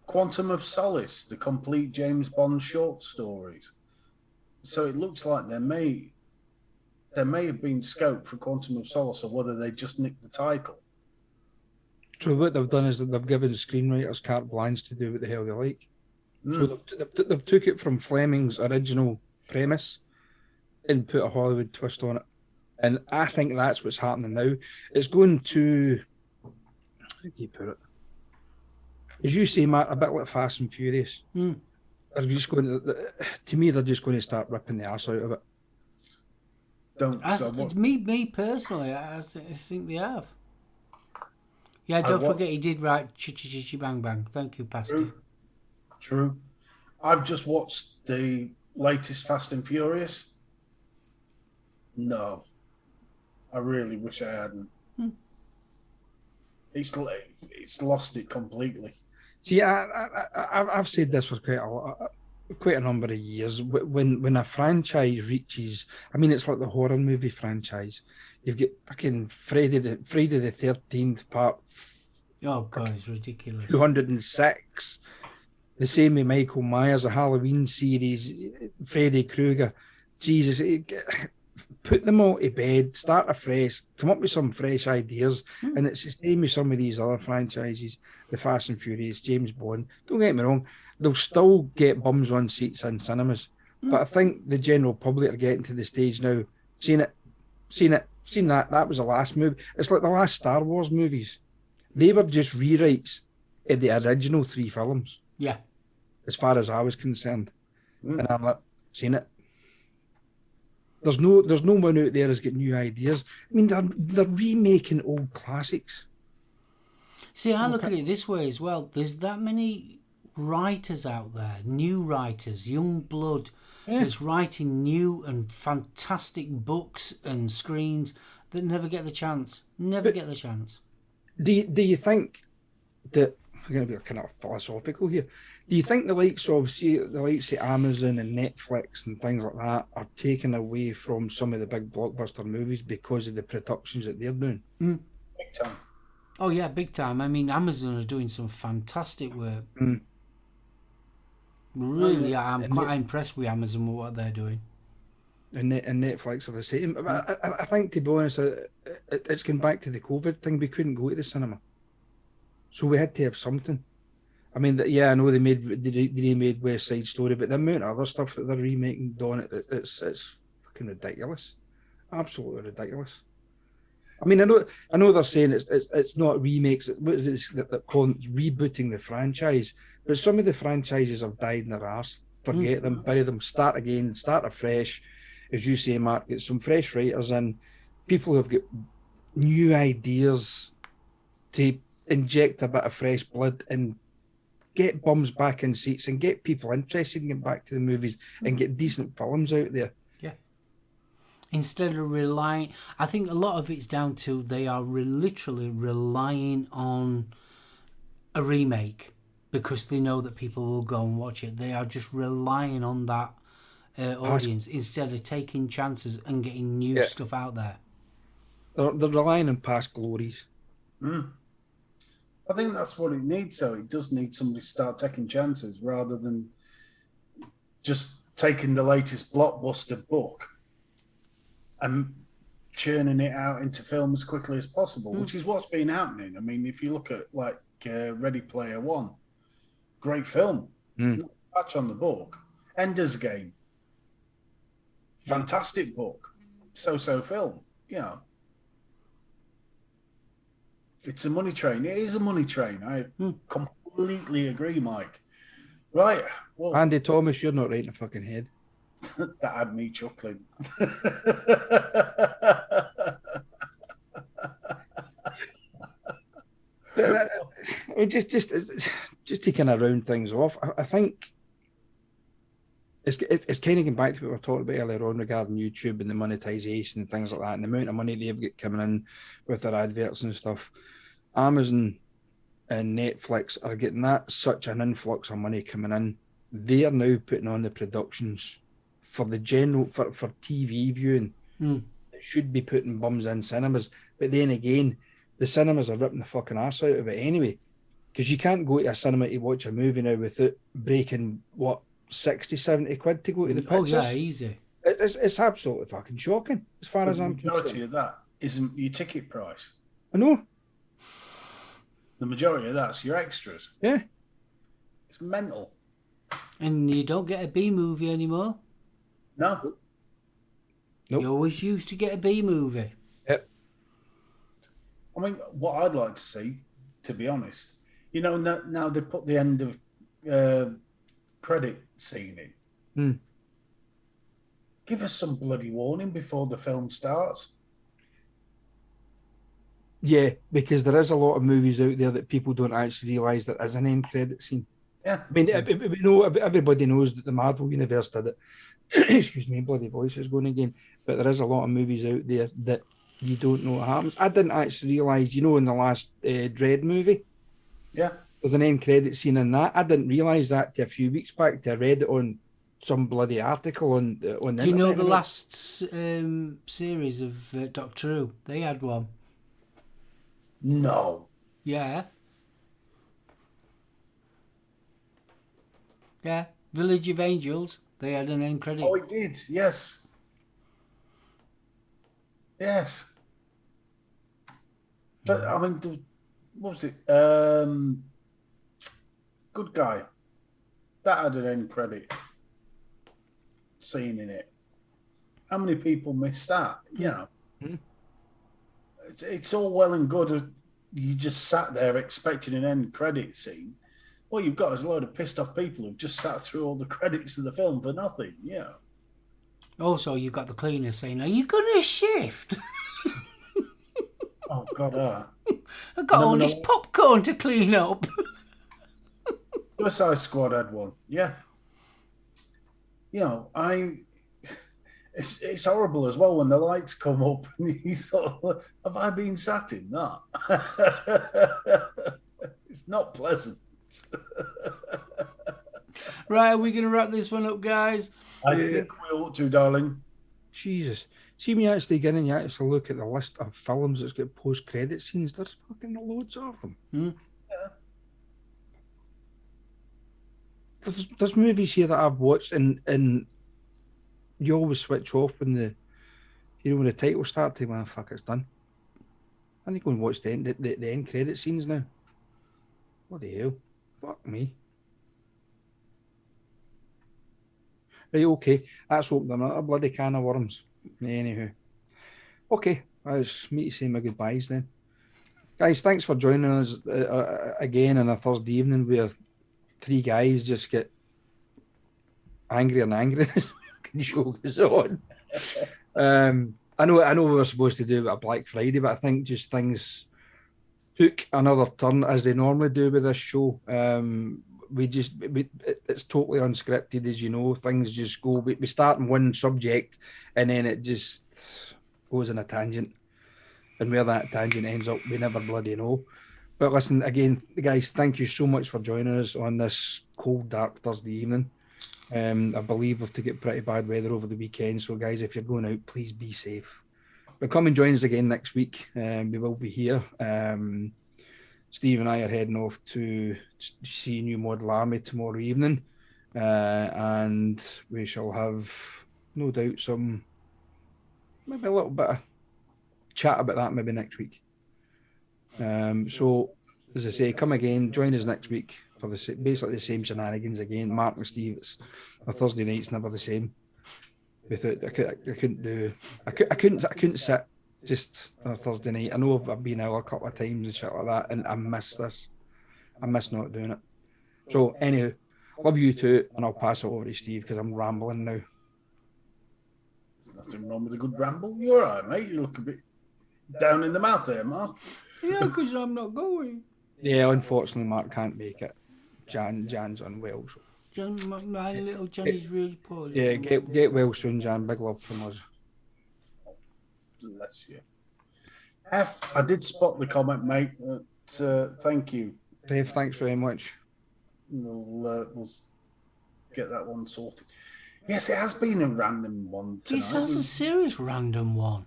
Quantum of Solace, the complete James Bond short stories. So it looks like there may have been scope for Quantum of Solace, or whether they just nicked the title. So what they've done is that they've given screenwriters carte blanche to do what the hell they like. So they've took it from Fleming's original premise and put a Hollywood twist on it. And I think that's what's happening now. It's going to, how do you put it? As you say, Matt, a bit like Fast and Furious. They're just going to me, they're just going to start ripping the ass out of it. Me personally, I think they have. Yeah, don't forget he did write Chi Bang Bang. Thank you, Pastor. True. I've just watched the latest Fast and Furious. No. I really wish I hadn't. It's lost it completely. See, I've said this for quite a number of years. When a franchise reaches, I mean, it's like the horror movie franchise. You've got fucking Friday the 13th part. Oh God, it's ridiculous. 206. The same with Michael Myers, a Halloween series, Freddy Krueger. Jesus, put them all to bed, start afresh, come up with some fresh ideas. And it's the same with some of these other franchises, the Fast and Furious, James Bond. Don't get me wrong, they'll still get bums on seats in cinemas. But I think the general public are getting to the stage now, seen that. That was the last movie. It's like the last Star Wars movies. They were just rewrites of the original 3 films. Yeah. As far as I was concerned. And I'm like, seen it. There's no one out there that's got new ideas. I mean, they're remaking old classics. See, I look at it this way as well. There's that many writers out there, new writers, young blood, that's writing new and fantastic books and screens that never get the chance. Do you think that, we're going to be kind of philosophical here, do you think the likes of Amazon and Netflix and things like that are taken away from some of the big blockbuster movies because of the productions that they're doing? Big time. Oh yeah, big time. I mean, Amazon are doing some fantastic work. Really, I'm quite impressed with Amazon with what they're doing. And Netflix are the same. I think, to be honest, it's going back to the COVID thing. We couldn't go to the cinema, so we had to have something. I mean, I know they remade West Side Story, but the amount of other stuff that they're remaking on it's fucking ridiculous, absolutely ridiculous. I mean, I know they're saying it's not remakes. They're calling it rebooting the franchise, but some of the franchises have died in their arse. Forget them, bury them, start again, start afresh. As you say, Mark, get some fresh writers in, people who've got new ideas to inject a bit of fresh blood and get bums back in seats and get people interested in getting back to the movies and get decent films out there. Yeah. Instead of relying, I think a lot of it's down to they are literally relying on a remake because they know that people will go and watch it. They are just relying on that audience instead of taking chances and getting new stuff out there. They're relying on past glories. I think that's what it needs, though. It does need somebody to start taking chances rather than just taking the latest blockbuster book and churning it out into film as quickly as possible, which is what's been happening. I mean, if you look at Ready Player One, great film, patch on the book. Ender's Game, fantastic book, so film, it's a money train. It is a money train. I completely agree, Mike. Right. Well, Andy Thomas, you're not right in the fucking head. that had me chuckling. But just to kind of round things off, I think it's kind of getting back to what we were talking about earlier on regarding YouTube and the monetization and things like that, and the amount of money they've got coming in with their adverts and stuff. Amazon and Netflix are getting that such an influx of money coming in. They are now putting on the productions for the general for TV viewing. It should be putting bums in cinemas, but then again, the cinemas are ripping the fucking ass out of it anyway, because you can't go to a cinema to watch a movie now without breaking what 60, 70 quid to go to the pictures. Oh yeah, easy. It's absolutely fucking shocking as far as I'm concerned. The majority of that isn't your ticket price. I know. The majority of that's your extras. Yeah. It's mental. And you don't get a B movie anymore. No. Nope. You always used to get a B movie. Yep. I mean, what I'd like to see, to be honest, you know, now they put the end of credit scene in. Give us some bloody warning before the film starts. Yeah, because there is a lot of movies out there that people don't actually realise there is an end credit scene. Yeah. I mean, we know, everybody knows that the Marvel Universe did it. Excuse me, bloody voice is going again. But there is a lot of movies out there that you don't know what happens. I didn't actually realise, you know, in the last Dread movie, there's an end credit scene in that. I didn't realise that till a few weeks back till I read it on some bloody article on the internet. Do you know the last series of Doctor Who? They had one. No. Yeah. Yeah. Village of Angels. They had an end credit. Oh, it did. Yes. Yes. But, I mean, what was it? Good Guy. That had an end credit scene in it. How many people missed that? You know. It's all well and good. You just sat there expecting an end credit scene. All you've got is a load of pissed off people who've just sat through all the credits of the film for nothing. Yeah. Also, you've got the cleaner saying, "Are you going to shift?" Oh God! I've got all this popcorn to clean up. Suicide Squad had one. Yeah. You know, It's horrible as well when the lights come up and you sort of, have I been sat in that? It's not pleasant. Right, are we going to wrap this one up, guys? I think we ought to, darling. Jesus. See me actually getting you actually look at the list of films that's got post-credit scenes. There's fucking loads of them. Yeah. There's movies here that I've watched and you always switch off when when the title starts to when fuck it's done. I need to go and watch the end credit scenes now. What the hell? Fuck me. Right, okay. That's opened another bloody can of worms. Anywho. Okay, that's me to say my goodbyes then. Guys, thanks for joining us again on a Thursday evening where three guys just get angrier and angrier as the show goes on. I know we were supposed to do it at Black Friday, but I think just things took another turn as they normally do with this show. It's totally unscripted, as you know. Things just go. We start in one subject, and then it just goes in a tangent. And where that tangent ends up, we never bloody know. But listen, again, guys, thank you so much for joining us on this cold, dark Thursday evening. I believe we've to get pretty bad weather over the weekend. So, guys, if you're going out, please be safe. But come and join us again next week. We will be here. Steve and I are heading off to see New Model Army tomorrow evening. And we shall have, no doubt, maybe a little bit of chat about that maybe next week. So, as I say, come again, join us next week for basically the same shenanigans again. Mark and Steve, it's a Thursday night's never the same. I couldn't sit just on a Thursday night. I know I've been out a couple of times and shit like that, and I miss this. I miss not doing it. So, anyway, love you too, and I'll pass it over to Steve because I'm rambling now. There's nothing wrong with a good ramble. You're all right, mate. You look a bit down in the mouth there, Mark. Yeah, because I'm not going. Yeah, unfortunately, Mark can't make it. Jan's unwell. So. John, my little Johnny's really poorly. Yeah, get well soon, Jan. Big love from us. Bless you. F, I did spot the comment, mate. Thank you. Dave, thanks very much. We'll get that one sorted. Yes, it has been a random one tonight. This has a serious random one.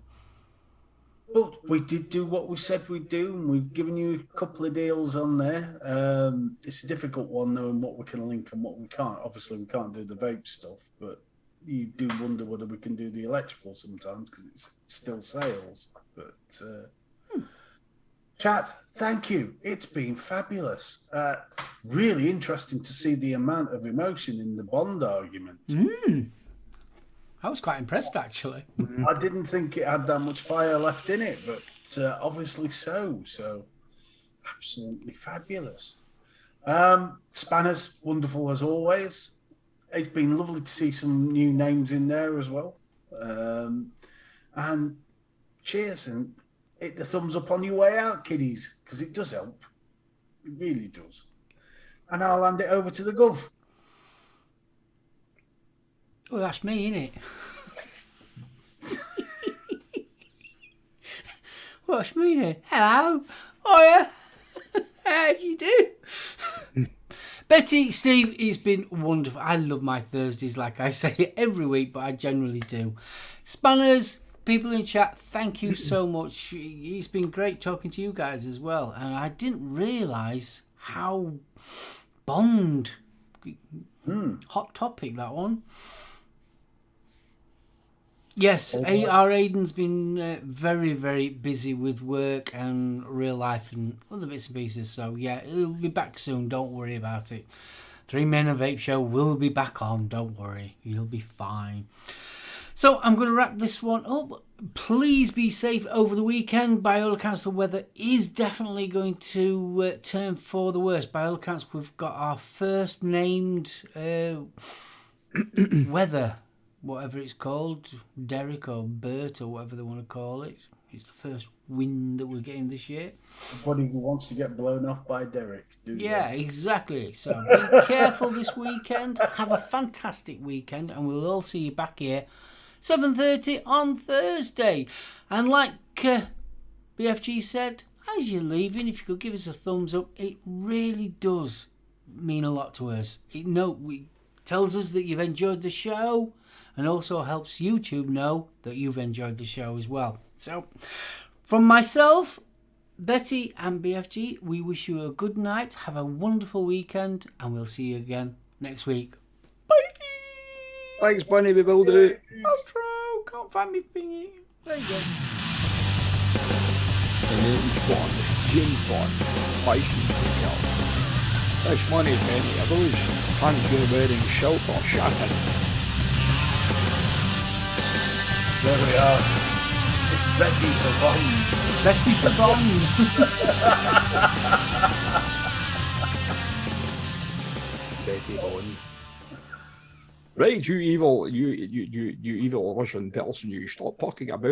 But we did do what we said we'd do, and we've given you a couple of deals on there. It's a difficult one, knowing what we can link and what we can't. Obviously, we can't do the vape stuff, but you do wonder whether we can do the electrical sometimes because it's still sales. But chat, thank you. It's been fabulous. Really interesting to see the amount of emotion in the Bond argument. I was quite impressed, actually. I didn't think it had that much fire left in it, but obviously so. So, absolutely fabulous. Spanners, wonderful as always. It's been lovely to see some new names in there as well. And cheers, and hit the thumbs up on your way out, kiddies, because it does help. It really does. And I'll hand it over to the Gov. Well, that's me, innit? Well, that's me then. Hello. Oh, yeah. How do you do? Betty, Steve, it's been wonderful. I love my Thursdays, like I say every week, but I generally do. Spanners, people in chat, thank you so much. It's been great talking to you guys as well. And I didn't realise how Bond... Hot topic, that one. Yes, AR Aiden's been very, very busy with work and real life and other bits and pieces. So, yeah, he'll be back soon. Don't worry about it. 3 Men and Vape Show will be back on. Don't worry. You'll be fine. So, I'm going to wrap this one up. Please be safe over the weekend. By all accounts, the weather is definitely going to turn for the worst. By all accounts, we've got our first named weather, whatever it's called, Derek or Bert or whatever they want to call it. It's the first wind that we're getting this year. Everybody who wants to get blown off by Derek. Yeah, exactly. So be careful this weekend. Have a fantastic weekend, and we'll all see you back here 7:30 on Thursday. And like BFG said, as you're leaving, if you could give us a thumbs up, it really does mean a lot to us. It tells us that you've enjoyed the show, and also helps YouTube know that you've enjoyed the show as well. So, from myself, Betty and BFG, we wish you a good night, have a wonderful weekend, and we'll see you again next week. Bye! Thanks, Bunny, we will do. Outro! Can't find me thingy. There you go. James Bond, James Bond, license to kill. This money's many of those pants you're wearing shirt or shattered. There we are. It's Betty for Bond. Betty for Bond. Betty Bond. Right, you evil Russian person, you stop fucking about.